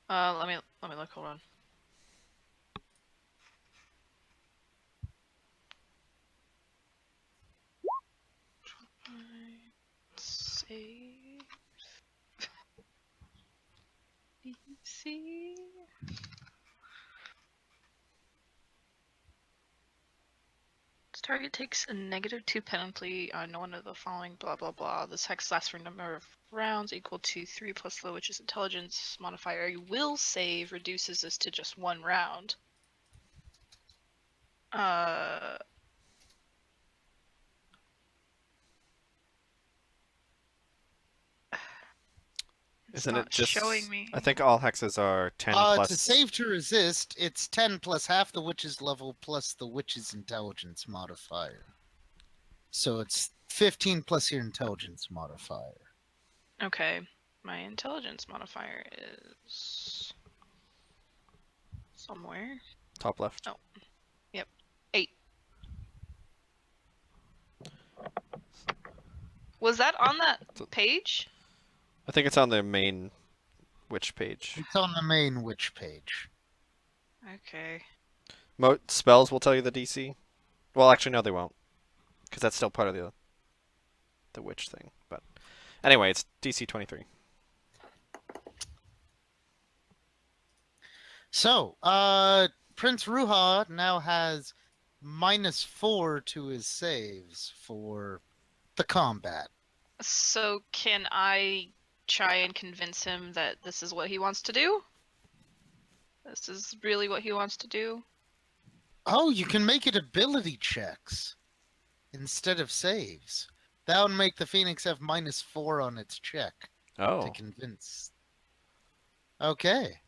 Let me look. Hold on. Save DC. This target takes a -2 penalty on one of the following blah blah blah. This hex lasts for a number of rounds equal to 3 plus the witch's intelligence modifier. You will save reduces this to just 1 round. Isn't not it just showing me? I think all hexes are 10 plus. To save to resist, it's 10 plus half the witch's level plus the witch's intelligence modifier. So it's 15 plus your intelligence modifier. Okay, my intelligence modifier is somewhere. Top left. Oh, yep, 8. Was that on that page? I think it's on the main witch page. It's on the main witch page. Okay. Spells will tell you the DC. Well, actually, no, they won't, because that's still part of the witch thing. But anyway, it's DC 23. So, Prince Ruha now has -4 to his saves for the combat. So can I try and convince him that this is what he wants to do? This is really what he wants to do? Oh, you can make it ability checks instead of saves. That would make the Phoenix have -4 on its check Oh. to convince. Okay.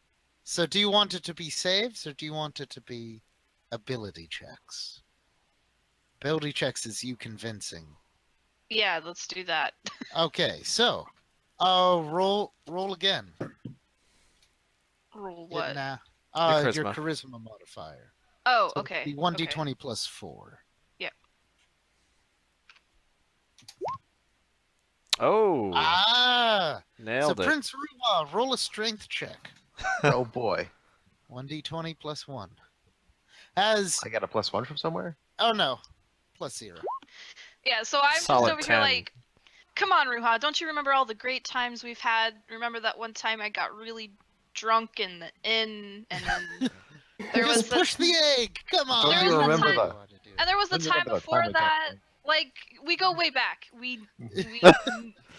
So do you want it to be saves or do you want it to be ability checks? Ability checks is you convincing. Yeah, let's do that. Okay, so roll again. Roll what? Your charisma. charisma modifier. Oh, So okay. The 1d20 plus 4. Yep. Oh. Ah! Nailed So it. Prince Ruha, roll a strength check. Oh boy. 1d20 plus 1. As I got a +1 from somewhere? oh no, plus 0. Yeah, so I'm Solid just over 10. here like, come on, Ruha, don't you remember all the great times we've had? Remember that one time I got really drunk in the inn, and then there was Just push the egg. Come on. Don't you remember that? and there was the Don't you time remember that before time we got that. drunk? Like, we go way back. We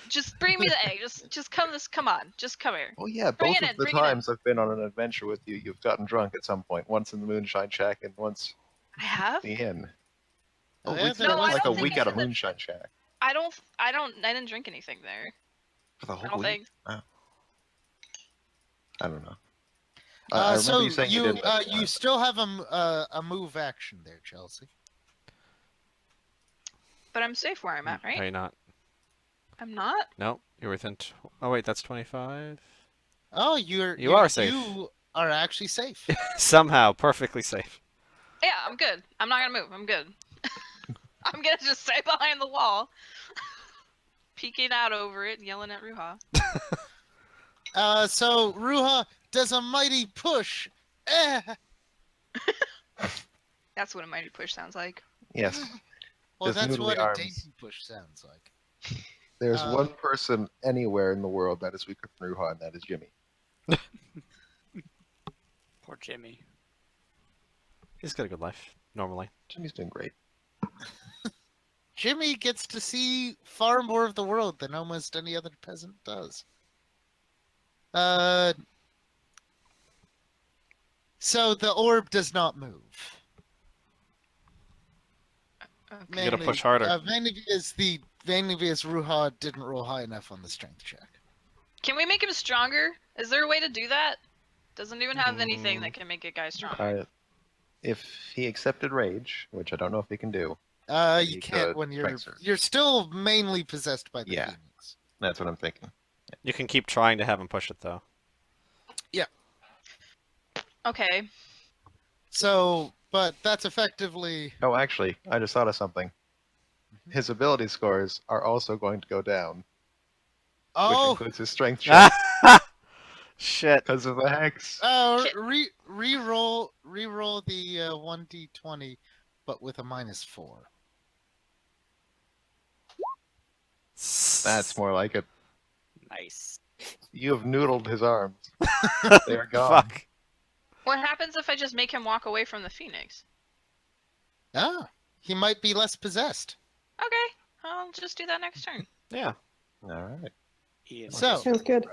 just bring me the egg. Just come on. Just come here. Oh yeah, Bring both it of in, the bring it in. times I've been on an adventure with you, you've gotten drunk at some point. Once in the Moonshine Shack and once I have? in the inn. Oh, Oh, yeah, we there spent was- like No, a I don't week think at a it's in the- Moonshine Shack I didn't drink anything there. for the I whole don't week. think. Wow. I don't know. I remember So you saying you didn't. at the you time. still have a move action there, Chelsea. But I'm safe where I'm at, right? Are you not? I'm not? No, you're within. Oh wait, that's 25. Oh, You are safe. You are actually safe. Somehow, perfectly safe. Yeah, I'm good. I'm not gonna move. I'm good. I'm gonna just stay behind the wall, peeking out over it, yelling at Ruha. So Ruha, does a mighty push. Eh. That's what a mighty push sounds like. Yes. Well, Just that's noodly what a arms. dainty push sounds like. There's Um, one person anywhere in the world that is weaker than Ruha, and that is Jimmy. Poor Jimmy. He's got a good life, normally. Jimmy's doing great. Jimmy gets to see far more of the world than almost any other peasant does. So the orb does not move. Okay. You gotta push harder. Mainly because Ruha didn't roll high enough on the strength check. Can we make him stronger? Is there a way to do that? Doesn't even have anything that can make a guy stronger. If he accepted rage, which I don't know if he can do, You he can't could when strength surge. you're still mainly possessed by the Yeah. Phoenix. That's what I'm thinking. You can keep trying to have him push it, though. Okay. So, but that's effectively Oh, actually, I just thought of something. His ability scores are also going to go down, which oh includes his strength check Shit. because of the hex. Shit. re-roll the 1d20, but with a -4. That's more like it. Nice. You have noodled his arms. They are gone. Fuck. What happens if I just make him walk away from the Phoenix? He might be less possessed. Okay. I'll just do that next turn. Yeah. All right. Ian, So- Sounds good.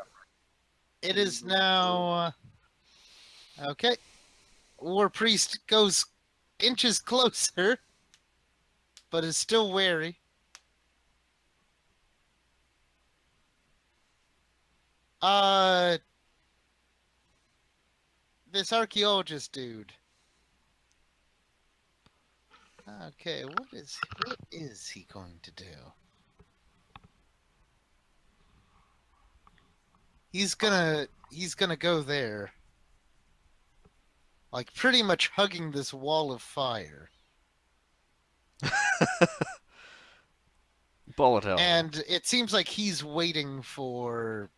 It is now okay. War Priest goes inches closer, but is still wary. This archaeologist dude. Okay, what is he going to do? He's gonna go there. Like pretty much hugging this wall of fire. Bullet hell. And it seems like he's waiting for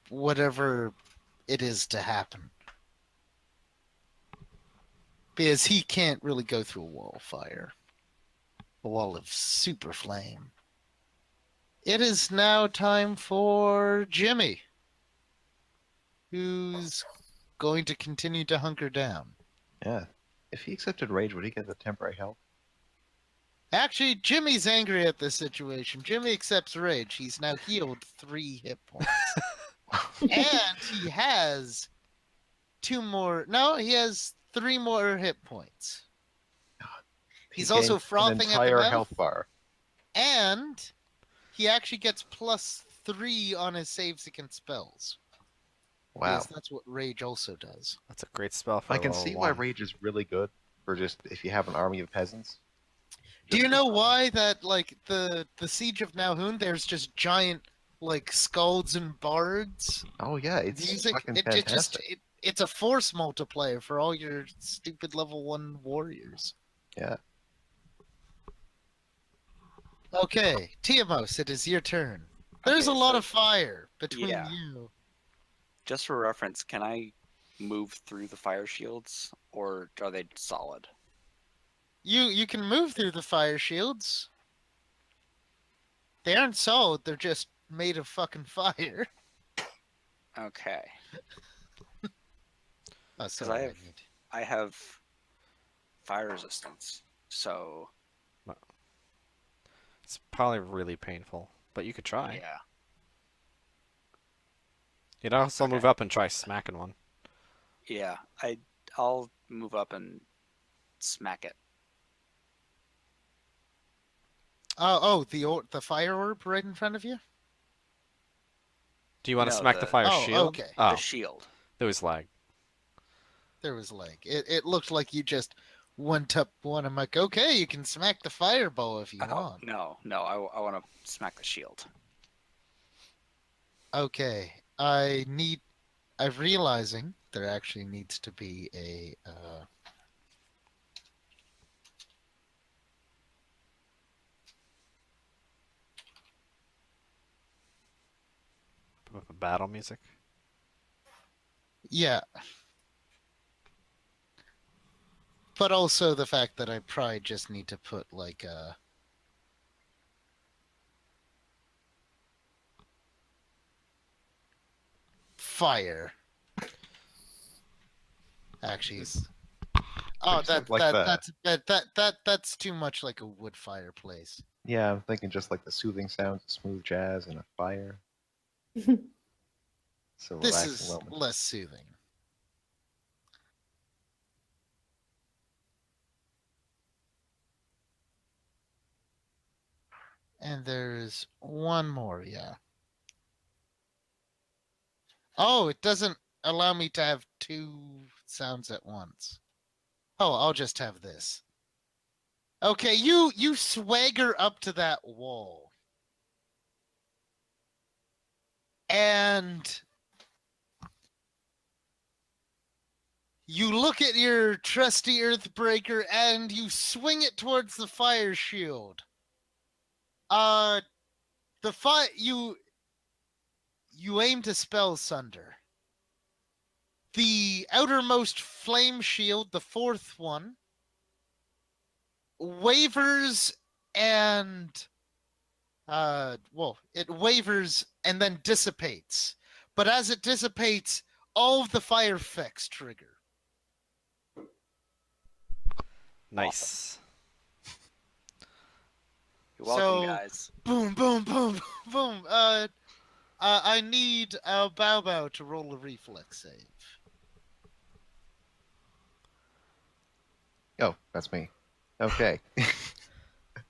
whatever it is to happen. Because he can't really go through a wall of fire. A wall of super flame. It is now time for Jimmy, who's going to continue to hunker down. Yeah. If he accepted rage, would he get the temporary health? Actually, Jimmy's angry at this situation. Jimmy accepts rage. He's now healed 3 hit points. And he has 2 more. No, he has 3 more hit points. He's also gained frothing an at the entire mouth. health bar. And he actually gets +3 on his saves against spells. Wow. Because that's what rage also does. That's a great spell for I a can level see why 1. rage is really good for just if you have an army of peasants. Do you know why that like the siege of Nahun? There's just giant like skalds and bards. Oh yeah, it's Music. fucking It fantastic. just it's a force multiplier for all your stupid level 1 warriors. Yeah. Okay, Tiamos, it is your turn. There's Okay, a lot so- of fire between Yeah. you. Just for reference, can I move through the fire shields, or are they solid? You can move through the fire shields. They aren't solid. They're just made of fucking fire. Okay. Oh, sorry. I have fire resistance, so It's probably really painful, but you could try. yeah. You'd also move up and try smacking one. Yeah, I'll move up and smack it. The fire orb right in front of you. Do you want to No, smack the the- fire Oh, shield? okay. Oh, The shield. there was lag. There was lag. It looked like you just went up one. I'm like, okay, you can smack the fireball if you Oh, want. no, I want to smack the shield. Okay, I'm realizing there actually needs to be a battle music. Yeah. But also the fact that I probably just need to put like a fire. Actually, oh, Just like the that's too much like a wood fireplace. yeah, I'm thinking just like the soothing sounds of smooth jazz and a fire. So This relaxing is moment. less soothing. And there's one more, yeah. Oh, it doesn't allow me to have two sounds at once. Oh, I'll just have this. Okay, you swagger up to that wall. And you look at your trusty Earthbreaker and you swing it towards the fire shield. The you aim to spell sunder. The outermost flame shield, the fourth one, wavers and it wavers and then dissipates. But as it dissipates, all of the fire effects trigger. Nice. You're welcome, So- guys. Boom, boom, boom, boom. I need Bow Bow to roll a reflex save. Oh, that's me. Okay.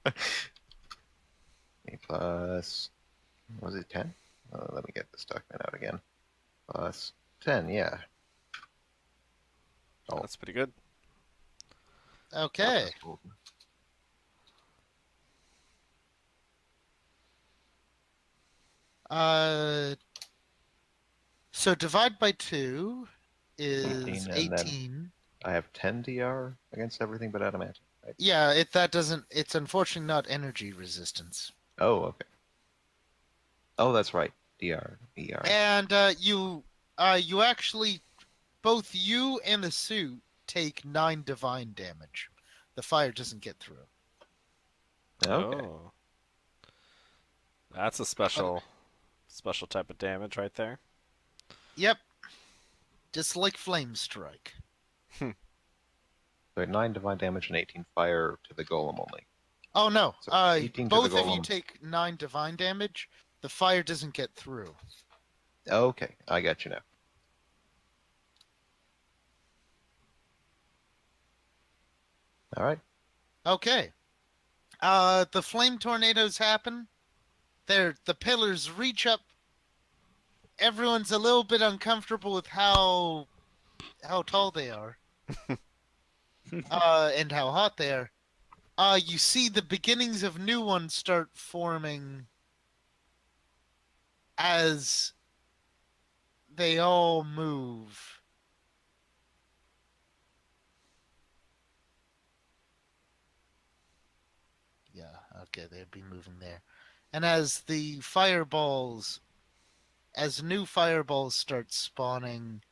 A plus, was it 10? Let me get this document out again. Plus 10, yeah. Oh. That's pretty good. Okay. So divide by 2 is 18, and then- 18. I have 10 DR against everything but adamant. Right? Yeah, it's unfortunately not energy resistance. Oh, okay. Oh, that's right. DR, ER. And you actually, both you and the suit take 9 divine damage. The fire doesn't get through. Okay. Oh. That's a special type of damage right there. Yep. Just like flame strike. So 9 divine damage and 18 fire to the golem only. Oh no. So 18 to the Both of you golem. take 9 divine damage. The fire doesn't get through. Okay, I got you now. All right. Okay. The flame tornadoes happen. The pillars reach up. Everyone's a little bit uncomfortable with how tall they are. And how hot they are. You see the beginnings of new ones start forming as they all move. Yeah, okay, they'd be moving there. And as new fireballs start spawning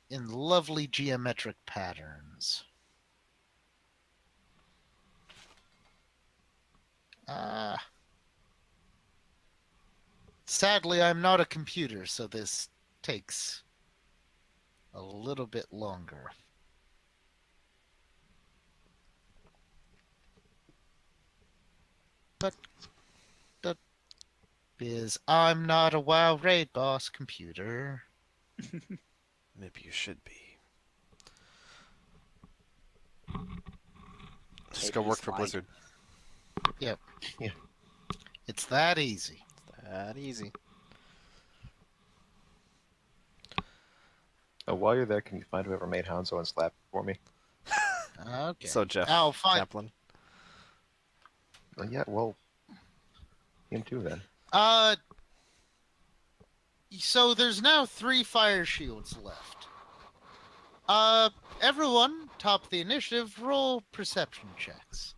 in lovely geometric patterns. Sadly, I'm not a computer, so this takes a little bit longer. But biz, I'm not a WoW raid boss computer. Maybe you should be. Just Maybe go work he's for lying. Blizzard. It's that easy. That easy. While you're there, can you find whoever made Hanzo and slap it for me? Okay. So Jeff Oh, fine. Kaplan. Yeah, well, him too then. So there's now 3 fire shields left. Everyone, top of the initiative, roll perception checks.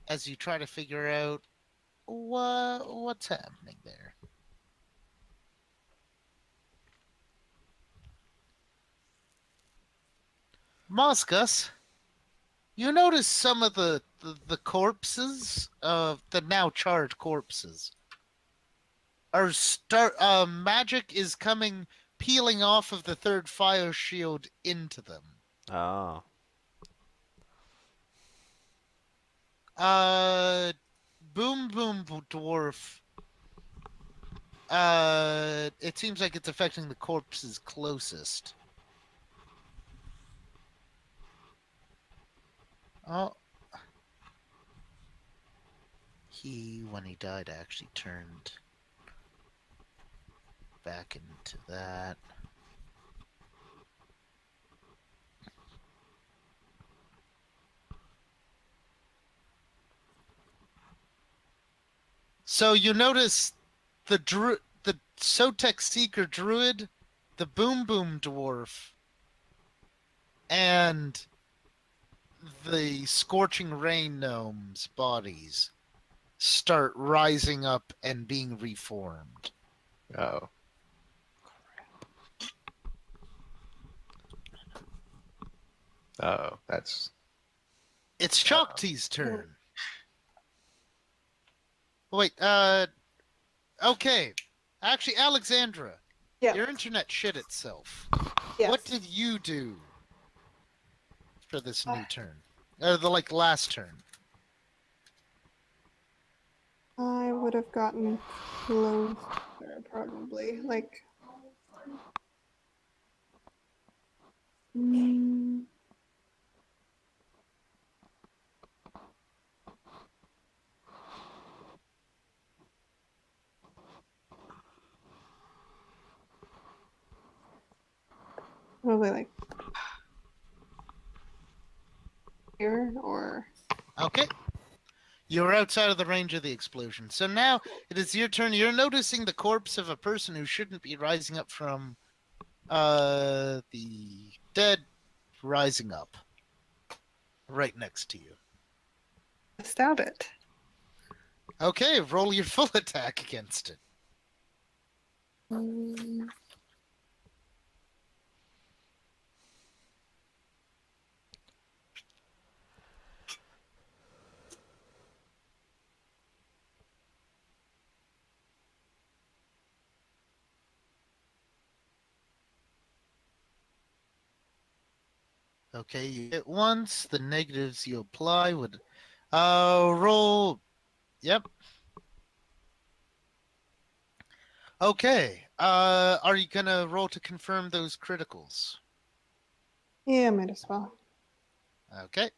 As you try to figure out What's happening there? Moscus, you notice some of the corpses of the now charred corpses are magic is coming peeling off of the third fire shield into them. Oh. Boom Boom Dwarf. It seems like it's affecting the corpses closest. Oh. When he died, actually turned back into that. So you notice the Sotek Seeker Druid, the Boom Boom Dwarf, and the Scorching Rain Gnome's bodies start rising up and being reformed. Oh. Oh, that's... It's Shakti's turn. Wait, okay. Actually, Alexandra, Yeah. your internet shit itself. Yes. What did you do for this new turn? The last turn. I would have gotten closer, probably. Mm, probably here or. Okay. You're outside of the range of the explosion. So now it is your turn. You're noticing the corpse of a person who shouldn't be rising up from the dead rising up right next to you. Stab it. Okay, roll your full attack against it. Mm, Okay, you hit once. The negatives you apply would roll. Yep. Okay. Are you gonna roll to confirm those criticals? yeah, might as well. Okay.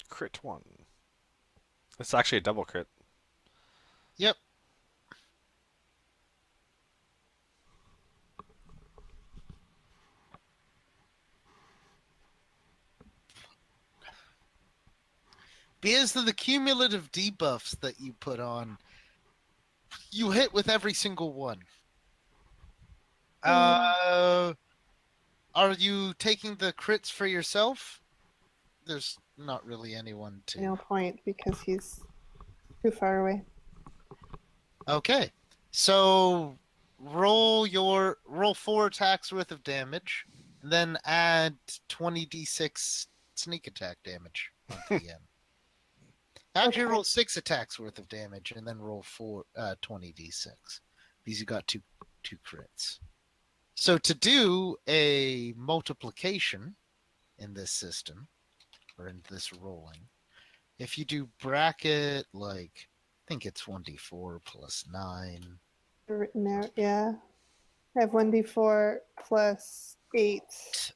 Crit 1. It's actually a double crit. Yep. Because of the cumulative debuffs that you put on, you hit with every single one. Are you taking the crits for yourself? There's not really anyone to. No point because he's too far away. Okay. So roll 4 attacks worth of damage, and then add 20d6 sneak attack damage onto the end. Actually, Okay. roll 6 attacks worth of damage, and then roll 20d6 because you got two crits. So to do a multiplication in this system, or in this rolling, if you do bracket, I think it's 1d4 plus 9. Written out, yeah. I have 1d4 plus 8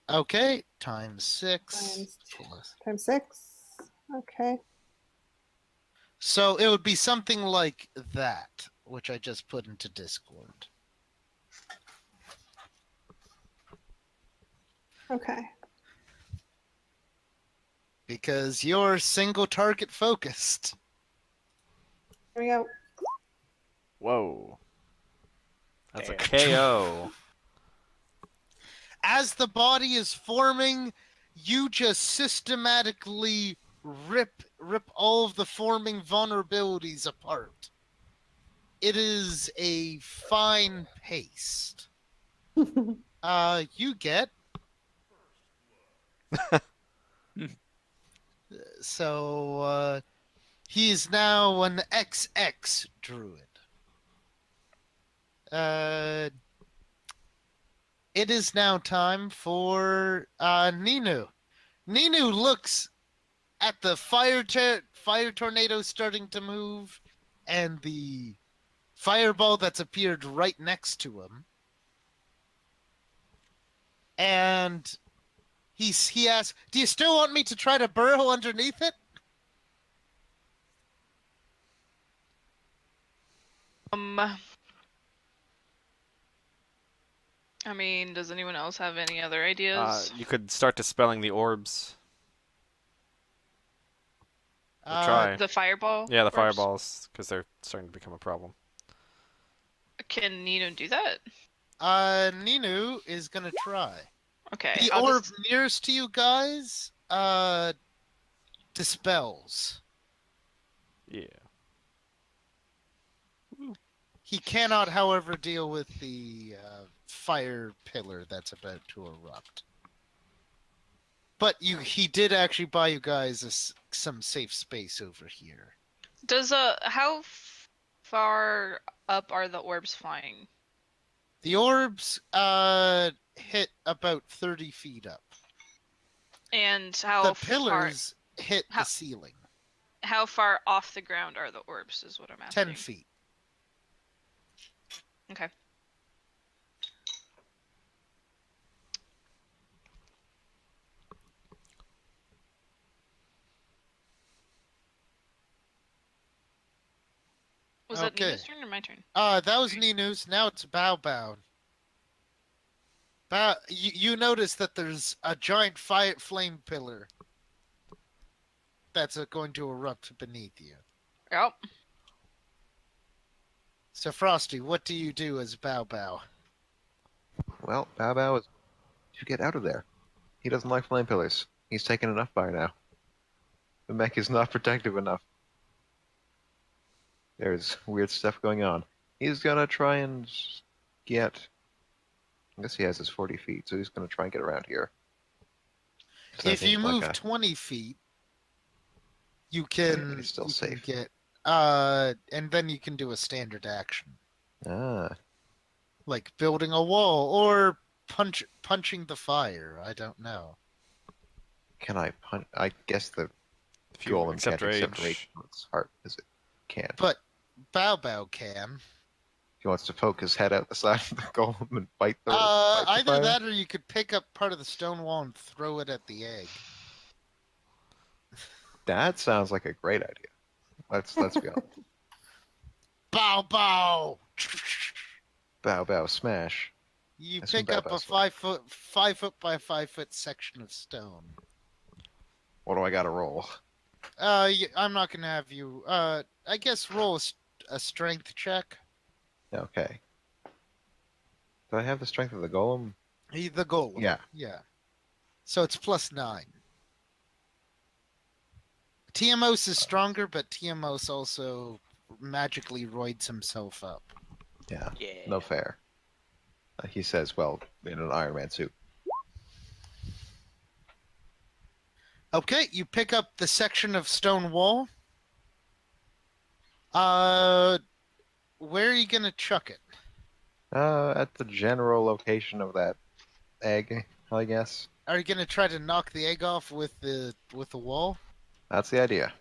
Okay, times 6 times plus. times 6. Okay. So it would be something like that, which I just put into Discord. Okay. Because you're single target focused. Here we go. Whoa. That's a Damn. KO. as the body is forming, you just systematically rip all of the forming vulnerabilities apart. It is a fine paste. You get. So, he's now an XX druid. It is now time for Ninu. Ninu looks at the fire tornado starting to move, and the fireball that's appeared right next to him, and he asks, "Do you still want me to try to burrow underneath it?" I mean, does anyone else have any other ideas? You could start dispelling the orbs. Or try. The fireball? Yeah, the orbs? fireballs, because they're starting to become a problem. Can Nino do that? Ninu is gonna try. Okay. The I'll orb just- nearest to you guys, dispels. Yeah. He cannot, however, deal with the fire pillar that's about to erupt. But he did actually buy you guys some safe space over here. Does how far up are the orbs flying? The orbs hit about 30 feet up. And how The far? pillars hit how- the ceiling. How far off the ground are the orbs? Is what I'm asking. 10 feet. Okay. Was it Okay. Nina's turn or my turn? That was Ninu's. Now it's Bao Bao. You notice that there's a giant flame pillar that's going to erupt beneath you. Yep. So, Frosty, what do you do as Bao Bao? Well, Bao Bao is to get out of there. He doesn't like flame pillars. He's taken enough by now. The mech is not protective enough. There's weird stuff going on. He's gonna try and get. I guess he has his 40 feet, so he's gonna try and get around here. So I If think you like move a- 20 feet, you can. He's still you safe. Can get, and then you can do a standard action, like building a wall or punching the fire. I don't know. Can I punch? I guess the If you golem accept can't accept rage. rage from its heart, is it? Can't. But Bao Bao can. He wants to poke his head out the side of the golem and bite the. bite the Either fire? that or you could pick up part of the stone wall and throw it at the egg. That sounds like a great idea. Let's be honest. Bao Bao! Bow bow smash. You That's some pick up Bao a Bao 5 foot by 5 foot section of stone. What do I gotta roll? I'm not gonna have you. I guess roll a strength check. Okay. Do I have the strength of the golem? The golem. Yeah. Yeah. So it's +9. Tiamos is stronger, but Tiamos also magically roids himself up. Yeah. Yeah. No fair. He says, well, in an Iron Man suit. Okay, you pick up the section of stone wall. Where are you gonna chuck it? At the general location of that egg, I guess. Are you gonna try to knock the egg off with the wall? That's the idea.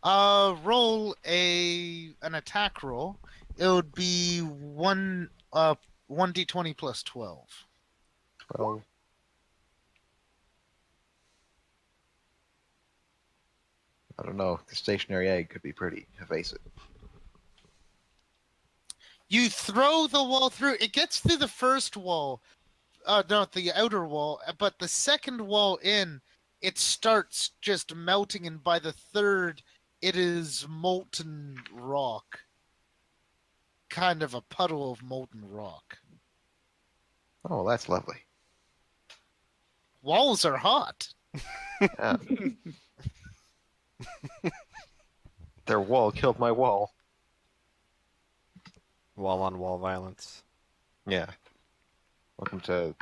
Roll an attack roll. It would be 1d20 plus 12. 12. I don't know. The stationary egg could be pretty evasive. You throw the wall through. It gets through the first wall, not the outer wall, but the second wall in, it starts just melting, and by the third, it is molten rock. Kind of a puddle of molten rock. Oh, well, that's lovely. Walls are hot. Yeah. Their wall killed my wall. Wall-on-wall violence. Yeah. Welcome to.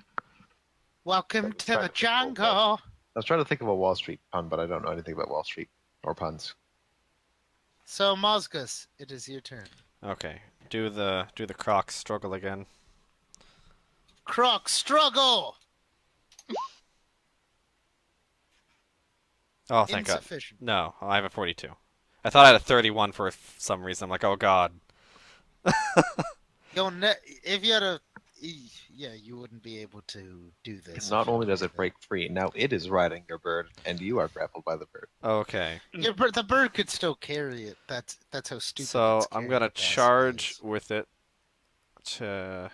Welcome That's to the right, it's a wall jungle. I was trying to think of a Wall Street pun, but I don't know anything about Wall Street or puns. So, Mosgus, it is your turn. Okay. Do the croc struggle again. Croc struggle. Oh, thank God. Insufficient. No, I have a 42. I thought I had a 31 for some reason. I'm like, oh God. If you had a, yeah, you wouldn't be able to do this. Not only does it break free, now it is riding your bird, and you are grappled by the bird. Okay. The bird could still carry it. That's how stupid. So its I'm carrying gonna capacity charge is. with it to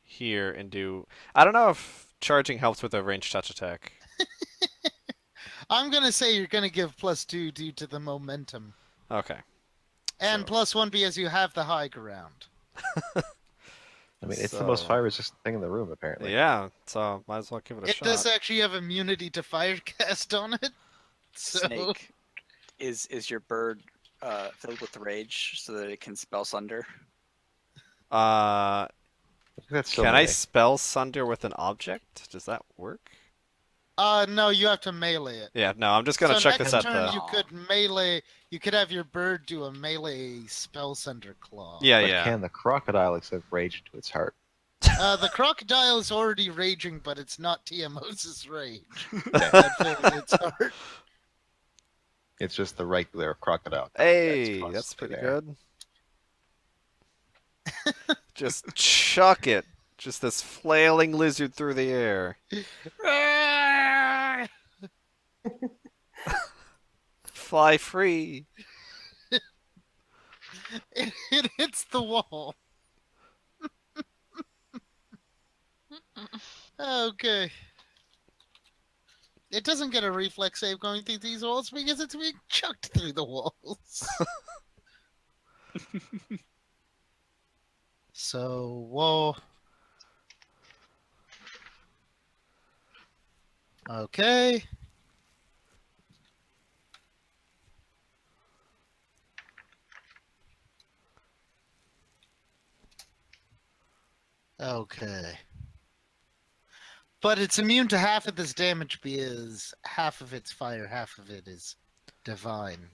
here and do. I don't know if charging helps with a ranged touch attack. I'm gonna say you're gonna give +2 due to the momentum, Okay. and So- +1 because you have the high ground. I mean, it's the most So- fire-resistant thing in the room, apparently. Yeah. So might as well give it a It shot. does actually have immunity to fire cast on it. So Snake, is your bird filled with rage so that it can spell sunder? I think that's still Can I melee. spell sunder with an object? Does that work? no, you have to melee it. Yeah. No, I'm just gonna So check next this at turn the. you could melee. You could have your bird do a melee spell sender claw. Yeah, But yeah. can the crocodile accept rage into its heart? The crocodile is already raging, but it's not TMO's rage. Yeah. That fills its heart. It's just the regular crocodile. Hey, That's that's pretty constantly good. Just chuck it. Just this flailing lizard through the air. Fly free. It hits the wall. Okay. It doesn't get a reflex save going through these walls because it's being chucked through the walls. So, whoa. Okay. Okay. But it's immune to half of this damage because half of it's fire, half of it is divine.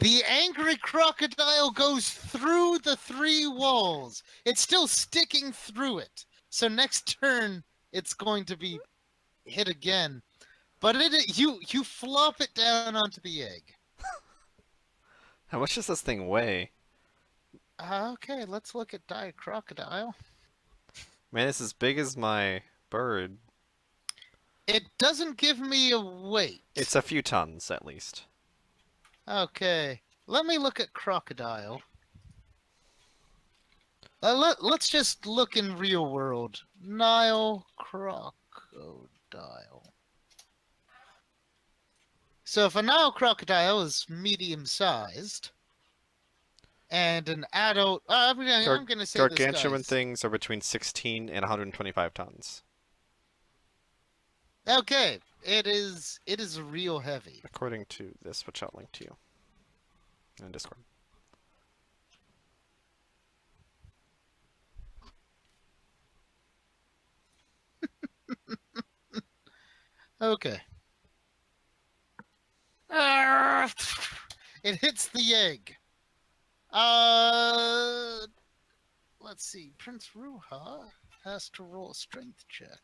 The angry crocodile goes through the 3 walls. It's still sticking through it. So next turn, it's going to be hit again. But you flop it down onto the egg. How much does this thing weigh? Okay, let's look at Dire Crocodile. Man, it's as big as my bird. It doesn't give me a weight. It's a few tons, at least. Okay, let me look at Crocodile. Let's just look in real world. Nile Crocodile. So if a Nile Crocodile is medium-sized, and an adult... I'm going to say this Gargantuan guy's... things are between 16 and 125 tons, Okay, it is real heavy. according to this, which I'll link to you in Discord. Okay. It hits the egg. Let's see. Prince Ruha has to roll a strength check.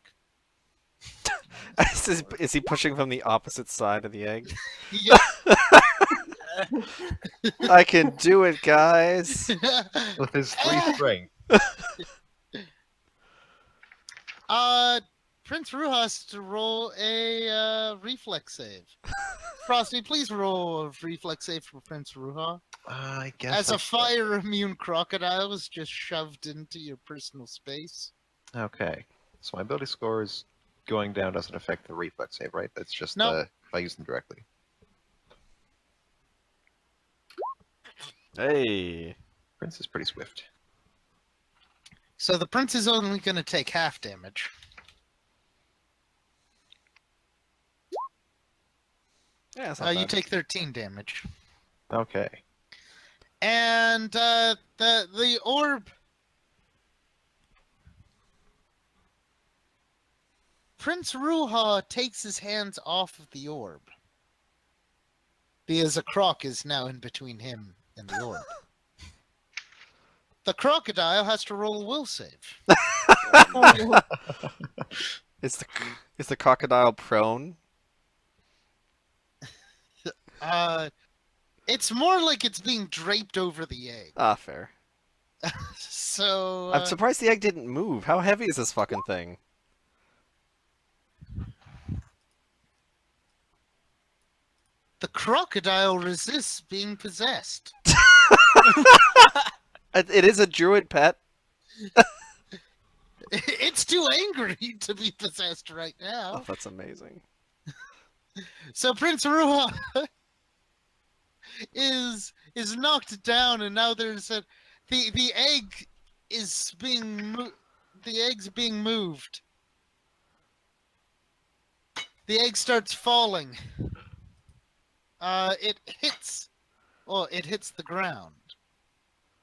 Is he pushing from the opposite side of the egg? Yeah. I can do it, guys! With his 3 strength. Prince Ruha has to roll a reflex save. Frosty, please roll a reflex save for Prince Ruha. I guess. As a fire immune crocodile was just shoved into your personal space. Okay. So my ability scores going down doesn't affect the reflex save, right? That's just No. if I use them directly. Hey! Prince is pretty swift. So the prince is only going to take half damage. Yeah, that's not You bad. take 13 damage. Okay. And the orb. Prince Ruha takes his hands off of the orb. Because a croc is now in between him and the orb. The crocodile has to roll a will save. Oh, Is the crocodile prone? It's more like it's being draped over the egg. Ah, fair. So I'm surprised the egg didn't move. How heavy is this fucking thing? the crocodile resists being possessed. It is a druid pet. It's too angry to be possessed right Oh, now. that's amazing. So Prince Ruha is knocked down, and now there's the egg is the egg's being moved. The egg starts falling. It hits the ground,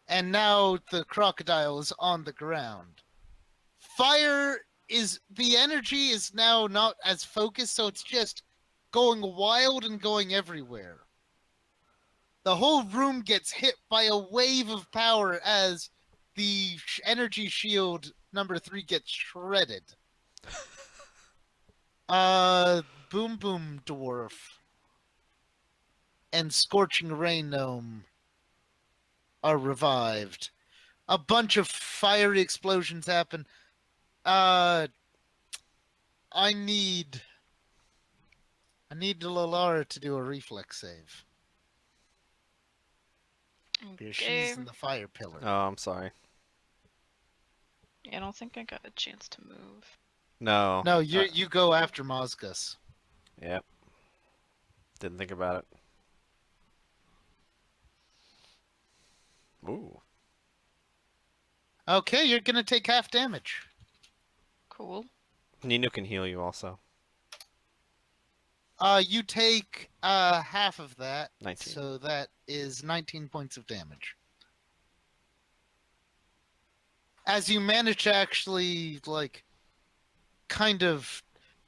and now the crocodile is on the ground. The energy is now not as focused, so it's just going wild and going everywhere. The whole room gets hit by a wave of power as the energy shield number 3 gets shredded. Boom Boom Dwarf and Scorching Rain Gnome are revived. A bunch of fiery explosions happen. I need Lalara to do a reflex save. Because Okay. she's in the fire pillar. Oh, I'm sorry. Yeah, I don't think I got a chance to move. No. No, you go after Mozgus. Yep. Didn't think about it. Ooh. Okay, you're gonna take half damage. Cool. Nino can heal you also. You take half of that. 19. So that is 19 points of damage. As you manage to actually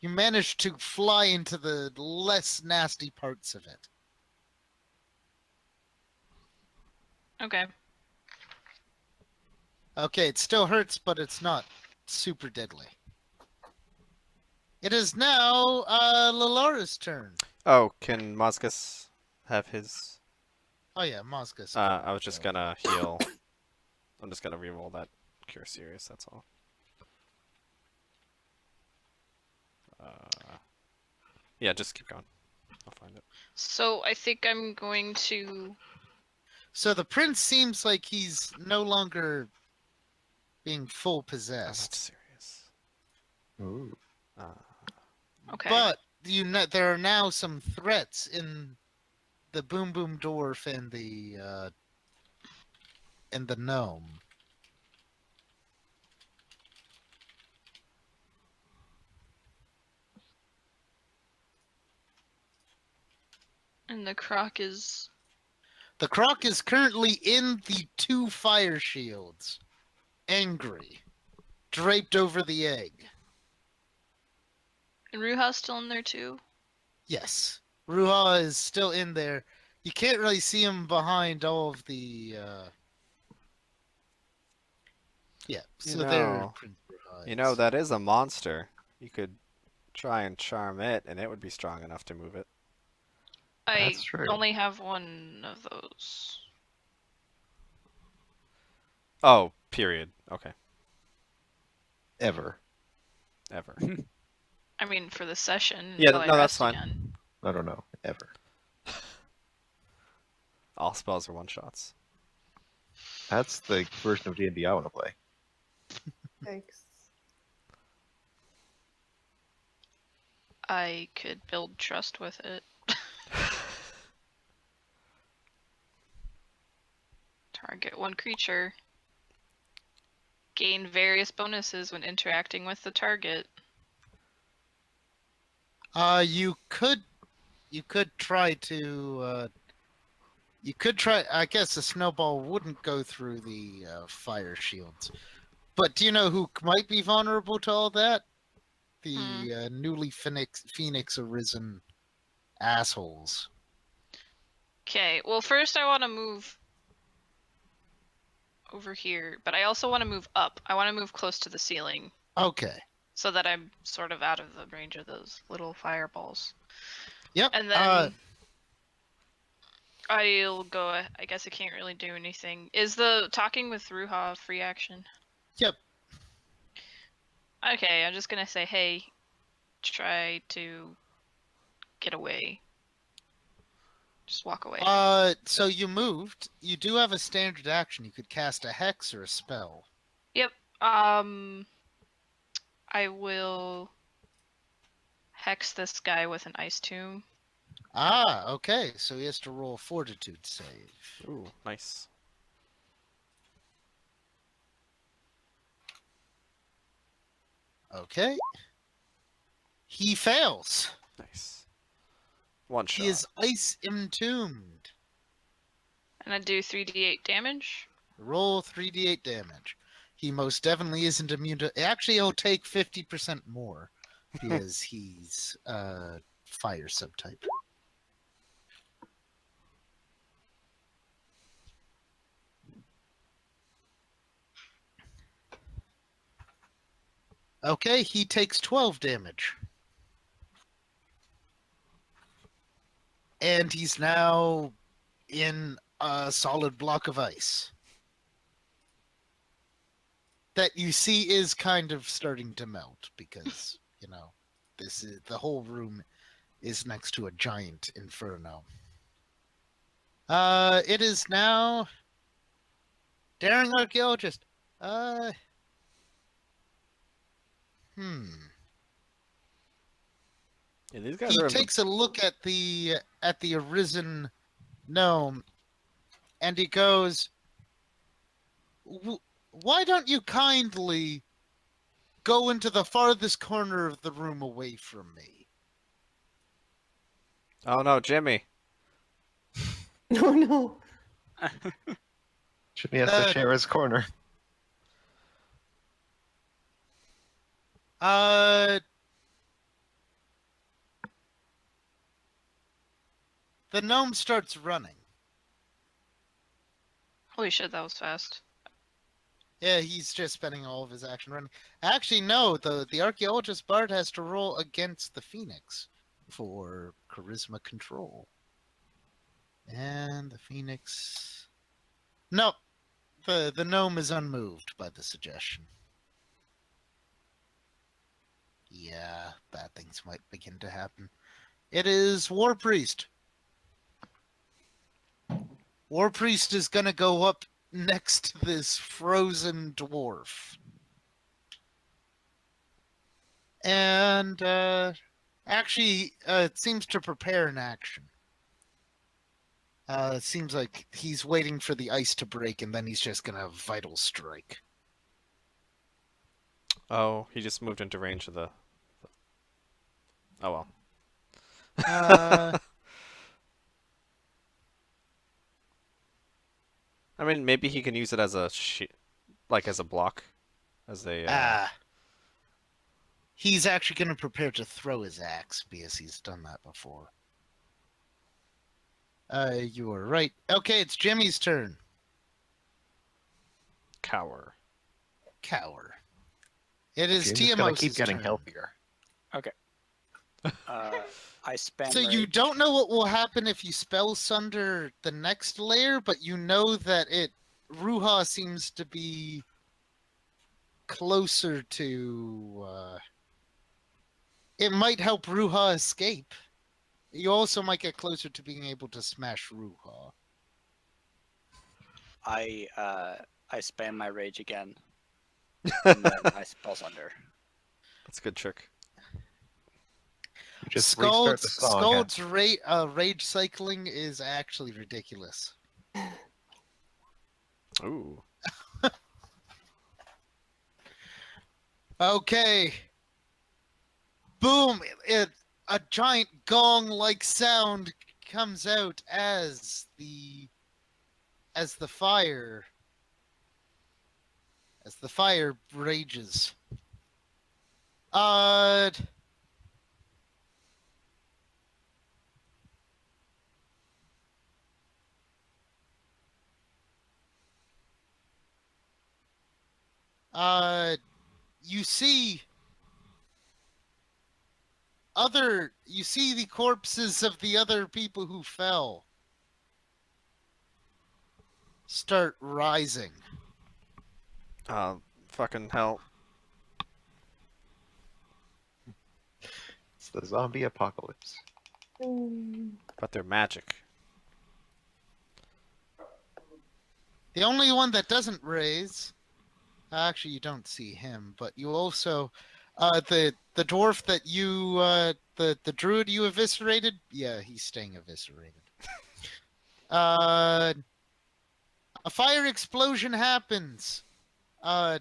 you manage to fly into the less nasty parts of it. Okay. Okay, it still hurts, but it's not super deadly. It is now Lalara's turn. Oh, can Moscus have his? Oh yeah, Mozgus. I was just gonna heal. I'm just gonna reroll that Cure Serious, that's all. Yeah, just keep going. I'll find it. So I think I'm going to. So the prince seems like he's no longer being full Oh, that's possessed. serious. Ooh. Okay. But there are now some threats in the Boom Boom Dwarf and the gnome. And the croc is. The croc is currently in the 2 fire shields, angry, draped over the egg. And Ruha's still in there too? Yes, Ruha is still in there. You can't really see him behind all of the. Yeah, You so know- there. Prince Ruha You know, is. that is a monster. You could try and charm it, and it would be strong enough to move it. I That's true. only have one of those. Oh, period. Okay. Ever. Ever. I mean, for the session. Yeah, until I no, that's rest fine. again. I don't know. Ever. All spells are one-shots. That's the version of D&D I want to play. thanks. I could build trust with it. Target one creature. Gain various bonuses when interacting with the target. You could You could try to. You could try. I guess a snowball wouldn't go through the fire shields. But do you know who might be vulnerable to all that? The newly phoenix arisen assholes. Okay, well, first I want to move over here, but I also want to move up. I want to move close to the ceiling Okay. so that I'm sort of out of the range of those little fireballs. Yep. And then I'll go. I guess I can't really do anything. Is the talking with Ruha free action? Yep. Okay, I'm just gonna say, hey, try to get away. Just walk away. So you moved. You do have a standard action. You could cast a hex or a spell. Yep. I will hex this guy with an ice tomb. Ah, okay. So he has to roll a fortitude save. Ooh, nice. Okay. He fails. Nice. One shot. He is ice entombed. And I do 3d8 damage. Roll 3d8 damage. He most definitely isn't immune to. Actually, he'll take 50% more because he's fire subtype. Okay, he takes 12 damage. And he's now in a solid block of ice. That you see is kind of starting to melt because, you know, this is the whole room is next to a giant inferno. It is now Daring Archaeologist. Yeah, these guys He are. takes a look at the arisen gnome, and he goes, "Why don't you kindly go into the farthest corner of the room away from me?" Oh no, Jimmy. No, no. Jimmy has to share his corner. The gnome starts running. Holy shit, that was fast. Yeah, he's just spending all of his action running. Actually, no, the archaeologist bard has to roll against the phoenix for charisma control. And the phoenix... No, the gnome is unmoved by the suggestion. Yeah, bad things might begin to happen. It is War Priest. War Priest is gonna go up next to this frozen dwarf. And actually, it seems to prepare an action. It seems like he's waiting for the ice to break, and then he's just gonna vital strike. Oh, he just moved into range of the. Oh well. I mean, maybe he can use it as a like as a block, as a. He's actually going to prepare to throw his axe because he's done that before. You are right. Okay, it's Jimmy's turn. Cower. Cower. It is Jimmy's gonna Tiamos' keep getting turn. healthier. I spam. So you rage. don't know what will happen if you spell sunder the next layer, but you know that Ruha seems to be closer to. It might help Ruha escape. You also might get closer to being able to smash Ruha. I spam my rage again. And then I spell sunder. That's a good trick. Just restart the song. Scald's rage cycling is actually ridiculous. Ooh. Okay. Boom! a giant gong-like sound comes out as the fire rages. Uh, you see the corpses of the other people who fell start rising. Fucking hell. It's the zombie apocalypse. But they're magic. The only one that doesn't raise, actually, you don't see him, but you also, the dwarf that you, the druid you eviscerated, yeah, he's staying eviscerated. A fire explosion happens. The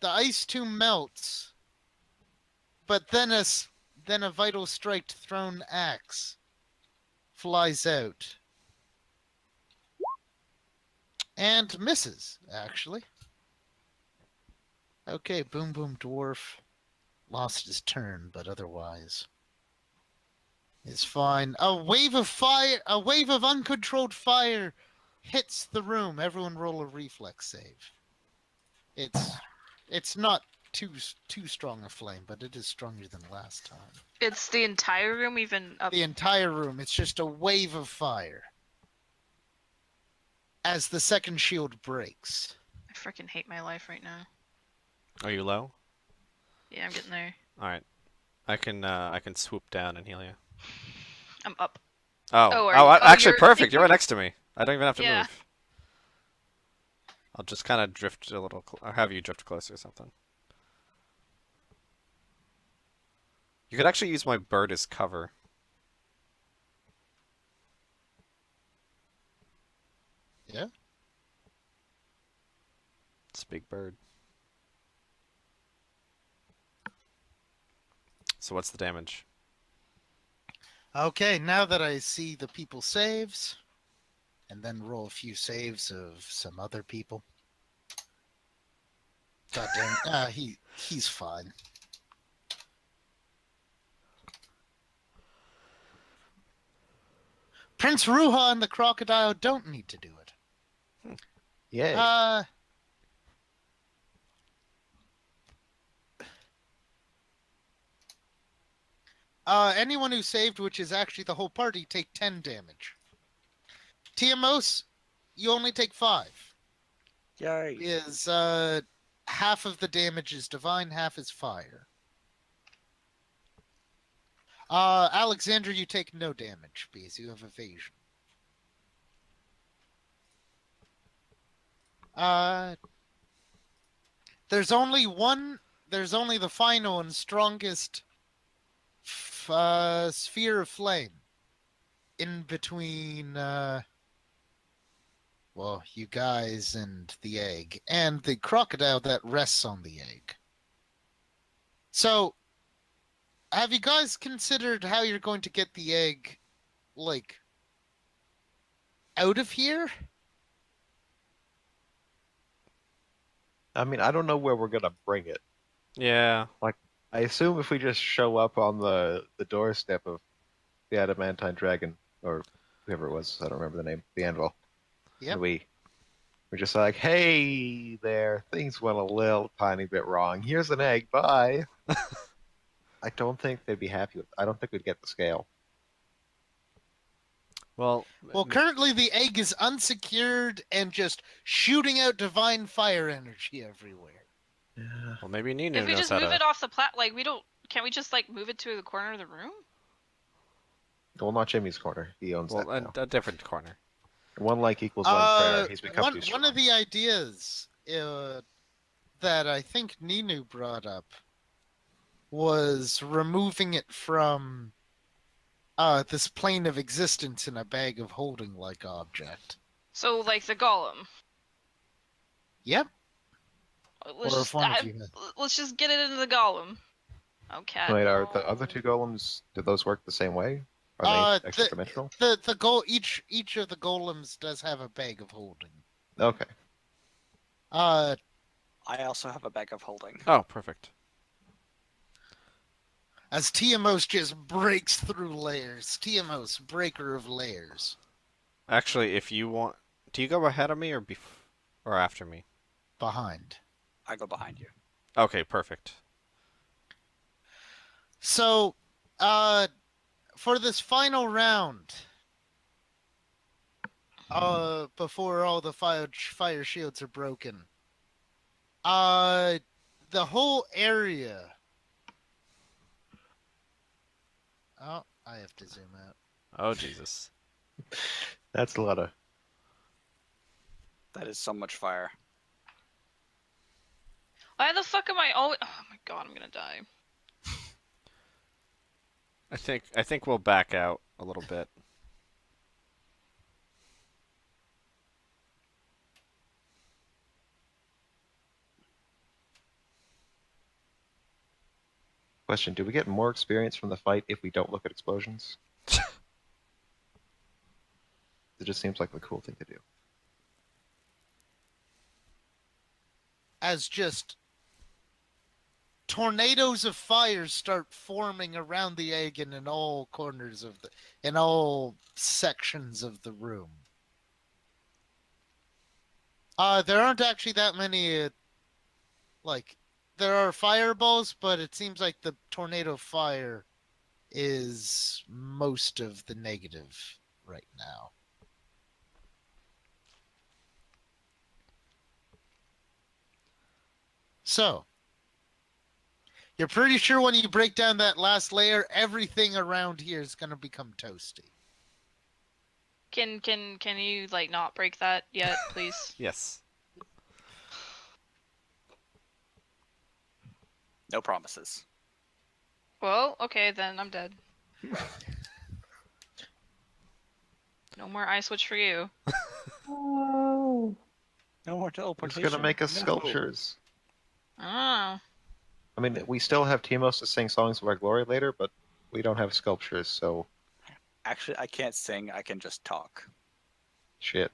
ice tomb melts, but then a vital strike thrown axe flies out. And misses, actually. Okay, Boom Boom Dwarf lost his turn, but otherwise is fine. A wave of uncontrolled fire hits the room. Everyone roll a reflex save. It's not too strong a flame, but it is stronger than last time. It's the entire room, even up. The entire room, it's just a wave of fire. As the second shield breaks. I freaking hate my life right now. Are you low? Yeah, I'm getting there. All right. I can swoop down and heal you. I'm up. Oh, Oh, actually, you're- perfect. You're right next to me. I don't even have to Yeah. move. I'll just kind of drift a little, or have you drift closer or something. You could actually use my bird as cover. Yeah? It's a big bird. So what's the damage? Okay, now that I see the people saves, and then roll a few saves of some other people. God damn it. He's fine. Prince Ruha and the crocodile don't need to do it. Yay. Anyone who saved, which is actually the whole party, take 10 damage. Tiamos, you only take 5. Yay. Is half of the damage is divine, half is fire. Alexander, you take no damage because you have evasion. There's only the final and strongest sphere of flame in between you guys and the egg, and the crocodile that rests on the egg. So, have you guys considered how you're going to get the egg, like, out of here? I mean, I don't know where we're gonna bring it. Yeah. I assume if we just show up on the doorstep of the adamantine dragon, or whoever it was, I don't remember the name, the anvil. Yep. And we're just like, hey there, things went a little tiny bit wrong. Here's an egg, bye. I don't think they'd be happy with. I don't think we'd get the scale. Well, Currently the egg is unsecured and just shooting out divine fire energy everywhere. Yeah. well, maybe Nina If we knows just how move to. it off the can't we just like move it to the corner of the room? Well, not Jimmy's corner. He owns Well, that now. a different corner. One like equals one prayer. He's become too strong. One of the ideas that I think Ninu brought up was removing it from this plane of existence in a bag of holding like object. So like the golem. Yep. Let's Or just if one of you had- let's just get it into the golem. Okay. Wait, are the other two golems? Do those work the same way? Are they extra dimensional? The goal each of the golems does have a bag of holding. Okay. I also have a bag of holding. Oh, perfect. As Tiamos just breaks through layers. Tiamos, breaker of layers. Actually, if you want, do you go ahead of me or after me? Behind. I go behind you. Okay, perfect. So, for this final round, before all the fire shields are broken, the whole area. Oh, I have to zoom out. Oh, Jesus. That's a lot of. That is so much fire. Why the fuck am I always? Oh my god, I'm gonna die. I think we'll back out a little bit. Question: do we get more experience from the fight if we don't look at explosions? It just seems like the cool thing to do. As just tornadoes of fire start forming around the egg and in all corners of in all sections of the room. There aren't actually that many, there are fireballs, but it seems like the tornado fire is most of the negative right now. So, you're pretty sure when you break down that last layer, everything around here is going to become toasty. Can you like not break that yet, please? Yes. No promises. Well, okay then, I'm dead. No more eye switch for you. Oh. No more It's teleportation. gonna make us No. sculptures. Oh. I mean, we still have Timos to sing songs of our glory later, but we don't have sculptures, so Actually, I can't sing. I can just talk. shit.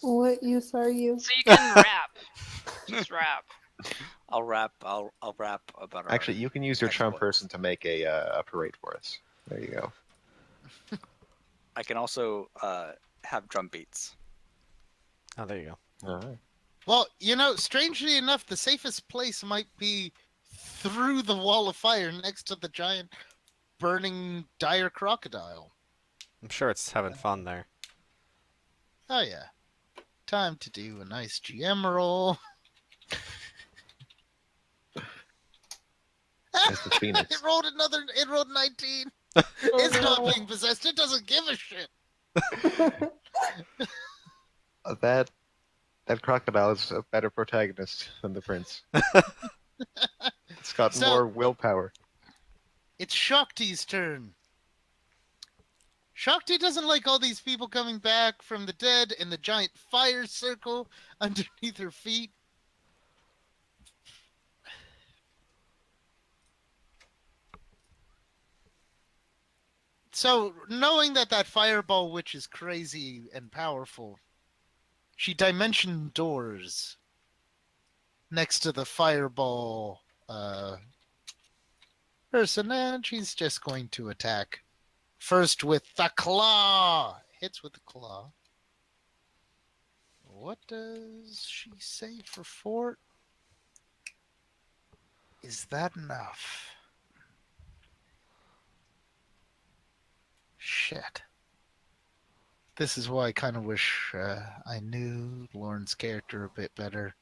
What use are you? So you can rap. Just rap. I'll rap. I'll rap about our. Actually, you can use your charm exploits. person to make a parade for us. There you go. I can also have drum beats. Oh, there you go. All right. Well, strangely enough, the safest place might be through the wall of fire next to the giant burning dire crocodile. I'm sure it's having fun there. Oh yeah. Time to do a nice GM roll. It's the Phoenix. It rolled 19. It's not being possessed. It doesn't give a shit. That crocodile is a better protagonist than the prince. It's got So- more willpower. It's Shakti's turn. Shakti doesn't like all these people coming back from the dead in the giant fire circle underneath her feet. So, knowing that fireball witch is crazy and powerful, she dimension doors next to the fireball person, and she's just going to attack. First with the claw. Hits with the claw. What does she say for fort? Is that enough? Shit. This is why I kind of wish I knew Lauren's character a bit better.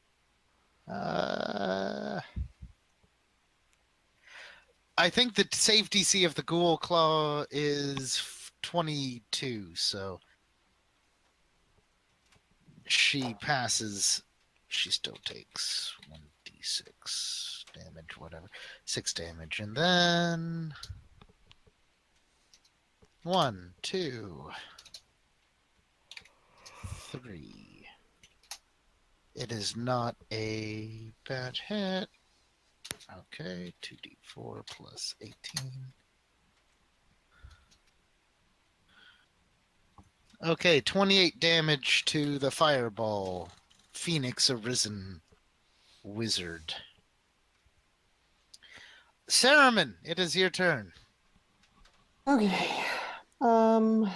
I think the save DC of the Ghoul Claw is 22, so she passes. She still takes 1d6 damage, whatever. 6 damage, and then 1, 2, 3. It is not a bad hit. Okay, 2d4 plus 18. Okay, 28 damage to the fireball. Phoenix Arisen Wizard. Saruman, it is your turn. Okay. Of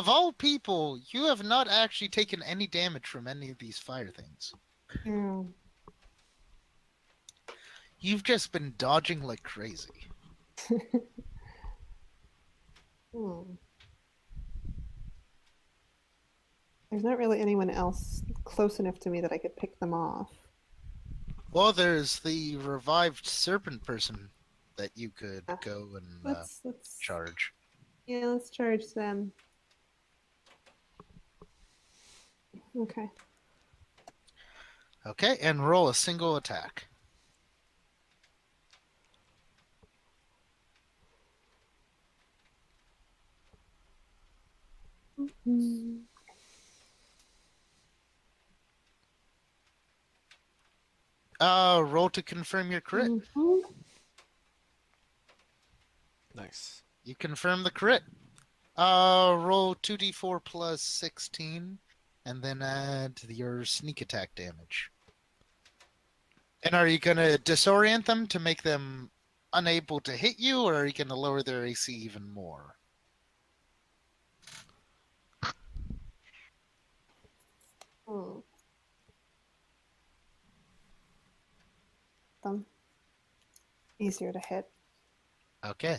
all people, you have not actually taken any damage from any of these fire things. Yeah. You've just been dodging like crazy. Hmm. There's not really anyone else close enough to me that I could pick them off. Well, there's the revived serpent person that you could Ah, go and Let's charge. yeah, let's charge them. Okay. Okay, and roll a single attack. Mm. Roll to confirm your crit. Mhm. Nice. You confirm the crit. Roll 2d4 plus 16, and then add your sneak attack damage. And are you going to disorient them to make them unable to hit you, or are you going to lower their AC even more? Hmm. Them. Easier to hit. Okay.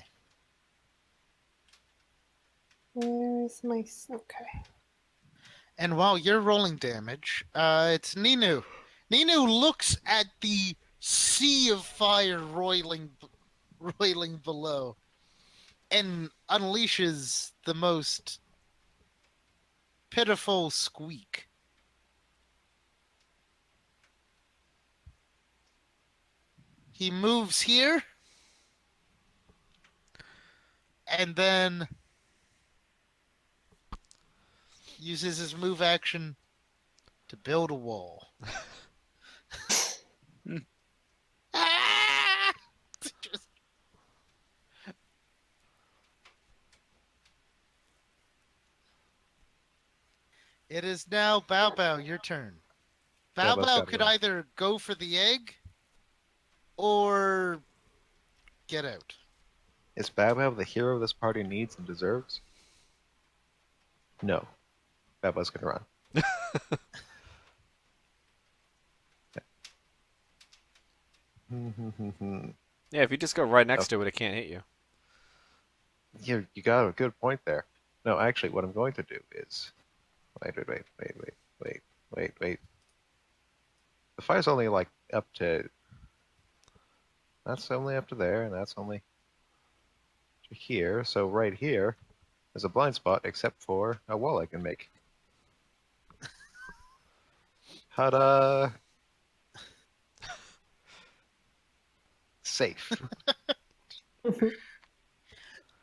Where is my... Okay. And while you're rolling damage, it's Ninu. Ninu looks at the sea of fire roiling below and unleashes the most pitiful squeak. He moves here and then uses his move action to build a wall. Ah! Just- It is now Bao Bao, your turn. Bao Bao's Bao gotta could run. either go for the egg or get out. Is Babab the hero this party needs and deserves? No. Babab's gonna run. Yeah, if you just go right next to it, it can't hit you. You got a good point there. No, actually, what I'm going to do is... Wait. The fire's only, like, up to... That's only up to there, and that's only to here. So right here is a blind spot, except for a wall I can make. Ta-da! Safe.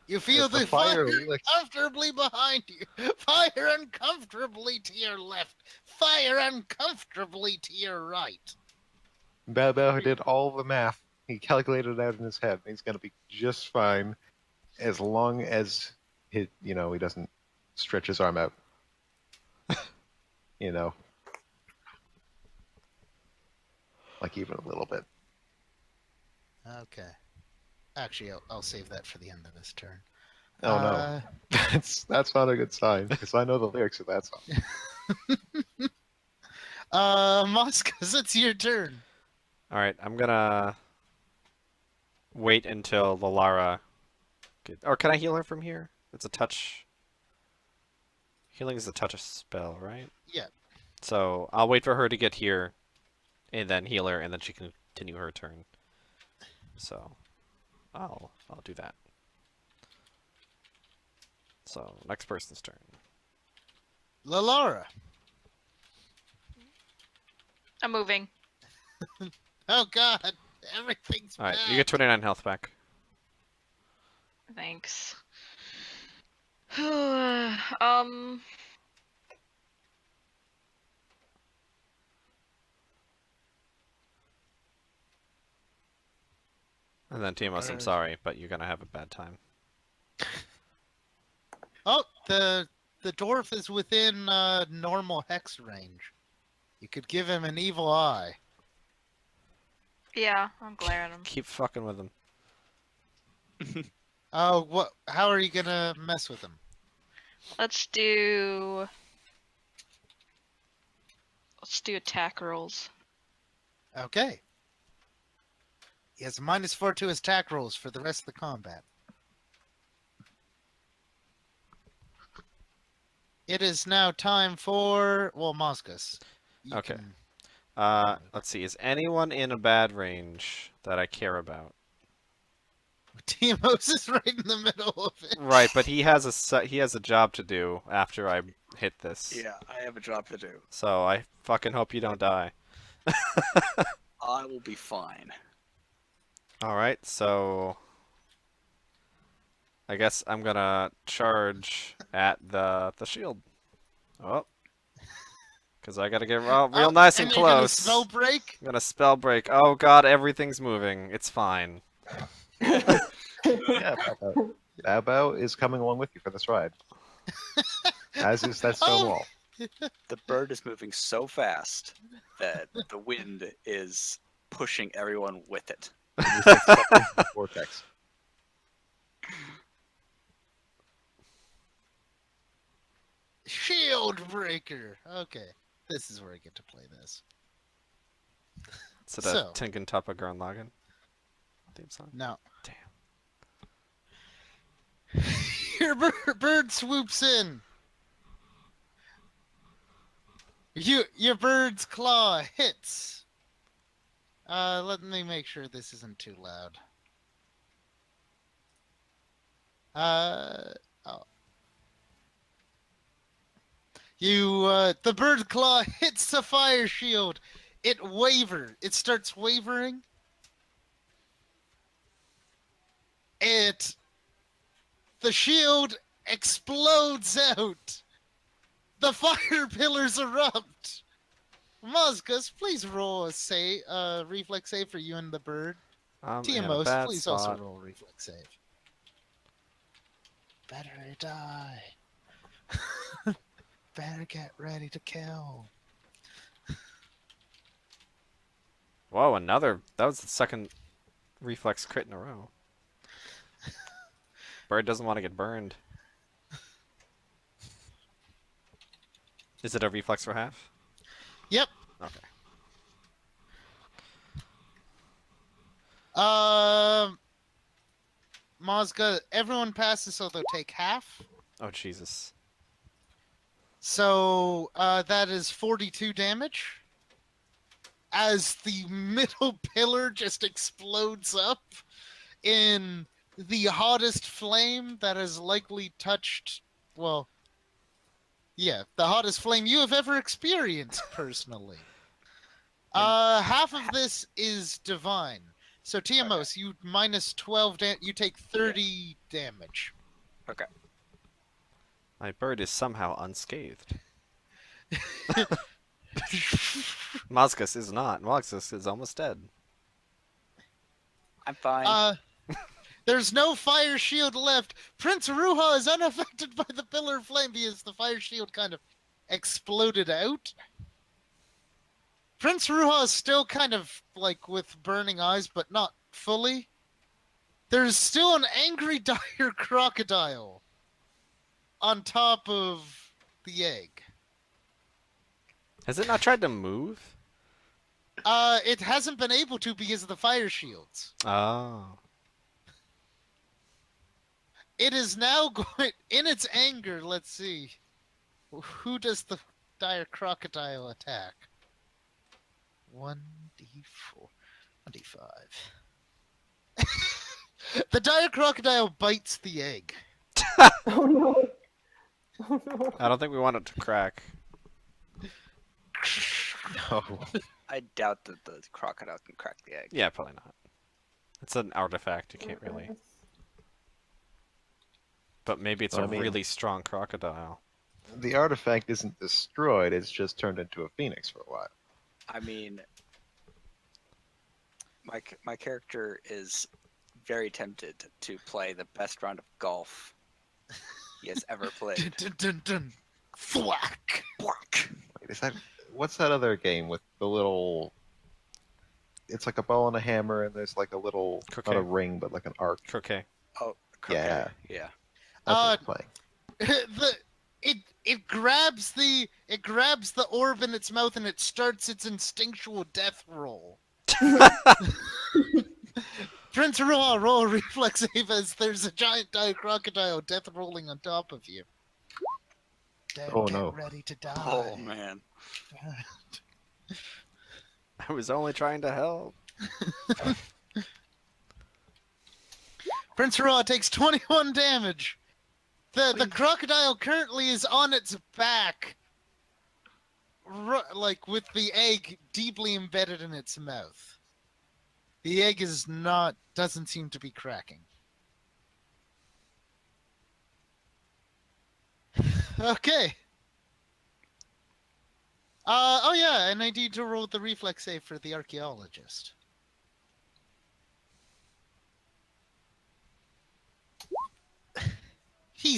You feel As the the fire fire licks... comfortably behind you. Fire uncomfortably to your left. Fire uncomfortably to your right. Bao did all the math. He calculated it out in his head, and he's going to be just fine as long as he doesn't stretch his arm out. you know, like even a little bit. Okay. Actually, I'll save that for the end of this turn. Oh no, that's not a good sign because I know the lyrics of that song. Moscas, it's your turn. All right, I'm gonna wait until Lalara. Or can I heal her from here? It's a touch. Healing is a touch spell, right? Yeah. So I'll wait for her to get here, and then heal her, and then she can continue her turn. So I'll do that. So next person's turn. Lalara. I'm moving. Oh god, everything's All right, bad. you get 29 health back. Thanks. And then Timos, I'm sorry, but you're gonna have a bad time. Oh, the dwarf is within normal hex range. You could give him an evil eye. Yeah, I'll glare at him. Keep fucking with him. Oh, what? How are you gonna mess with him? Let's do attack rolls. Okay. He has a -4 to his attack rolls for the rest of the combat. It is now time for Moscus. You Okay. can- Let's see. Is anyone in a bad range that I care about? Timos is right in the middle of it. Right, but he has a job to do after I hit this. Yeah, I have a job to do. So I fucking hope you don't die. I will be fine. All right, so I guess I'm gonna charge at the shield. Oh, because I gotta get real nice and you're gonna close. spell break? I'm gonna spell break. Oh god, everything's moving. It's fine. Yeah, Bao is coming along with you for this ride. As is that stone Oh. wall. The bird is moving so fast that the wind is pushing everyone with it. It's like stuck into the vortex. Shield breaker. Okay, this is where I get to play this. Is it So- a Tinkin Tuppa Gurn theme song? No. Damn. Your bird swoops in. Your bird's claw hits. Let me make sure this isn't too loud. Oh. The bird claw hits the fire shield. It starts wavering. The shield explodes out. The fire pillars erupt. Moscus, please roll a reflex save for you and the bird. I'm in a Tiamos, bad please spot. also roll a reflex save. Better die. Better get ready to kill. Whoa, that was the second reflex crit in a row. Bird doesn't want to get burned. Is it a reflex for half? Yep. Okay. Mozga, everyone passes, so they'll take half. Oh, Jesus. So that is 42 damage. As the middle pillar just explodes up in the hottest flame that has likely touched, the hottest flame you have ever experienced personally. Half of this is divine. So Tiamos, you minus 12 you take 30 damage. Okay. My bird is somehow unscathed. Moscus is not. Moscus is almost dead. I'm fine. There's no fire shield left. Prince Ruha is unaffected by the pillar of flame because the fire shield kind of exploded out. Prince Ruha is still kind of like with burning eyes, but not fully. There's still an angry dire crocodile on top of the egg. Has it not tried to move? It hasn't been able to because of the fire shields. Oh. It is now going in its anger. Let's see, who does the dire crocodile attack? 1d4, 1d5. The dire crocodile bites the egg. Oh no. Oh no. I don't think we want it to crack. No. I doubt that the crocodile can crack the egg. Yeah, probably not. It's an artifact. You can't really. But maybe it's Well, a I mean- really strong crocodile. The artifact isn't destroyed, it's just turned into a phoenix for a while. I mean, my character is very tempted to play the best round of golf he has ever Dun, played. dun, dun, dun. Thwack. Bwark. Wait, is that what's that other game with the little? It's like a ball and a hammer, and there's like a little not Croquet. a ring, but like an arc. Croquet. Oh, croquet. Yeah. That's Uh, what I'm playing. it grabs the orb in its mouth and it starts its instinctual death roll. Prince Roa, roll a reflex save as there's a giant dire crocodile death rolling on top of you. Oh, Get no. ready to die. Oh man. I was only trying to help. Prince Roa takes 21 damage. The crocodile currently is on its back, like with the egg deeply embedded in its mouth. The egg doesn't seem to be cracking. Okay. Oh yeah, and I need to roll the reflex save for the archaeologist. He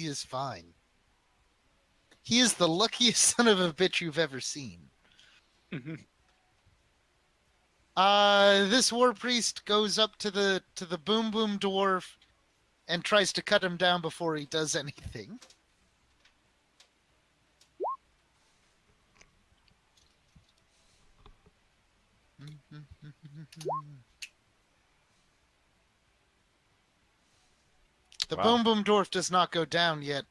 is fine. He is the luckiest son of a bitch you've ever seen. This war priest goes up to the boom boom dwarf and tries to cut him down before he does anything. The Wow. boom boom dwarf does not go down yet.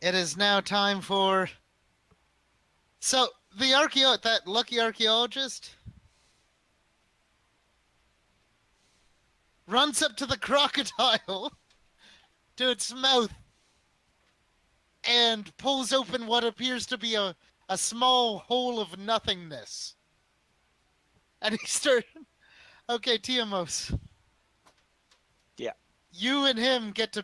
It is now time for. So that lucky archaeologist runs up to the crocodile to its mouth and pulls open what appears to be a small hole of nothingness. And he starts. Okay, Tiamos. Yeah. You and him get to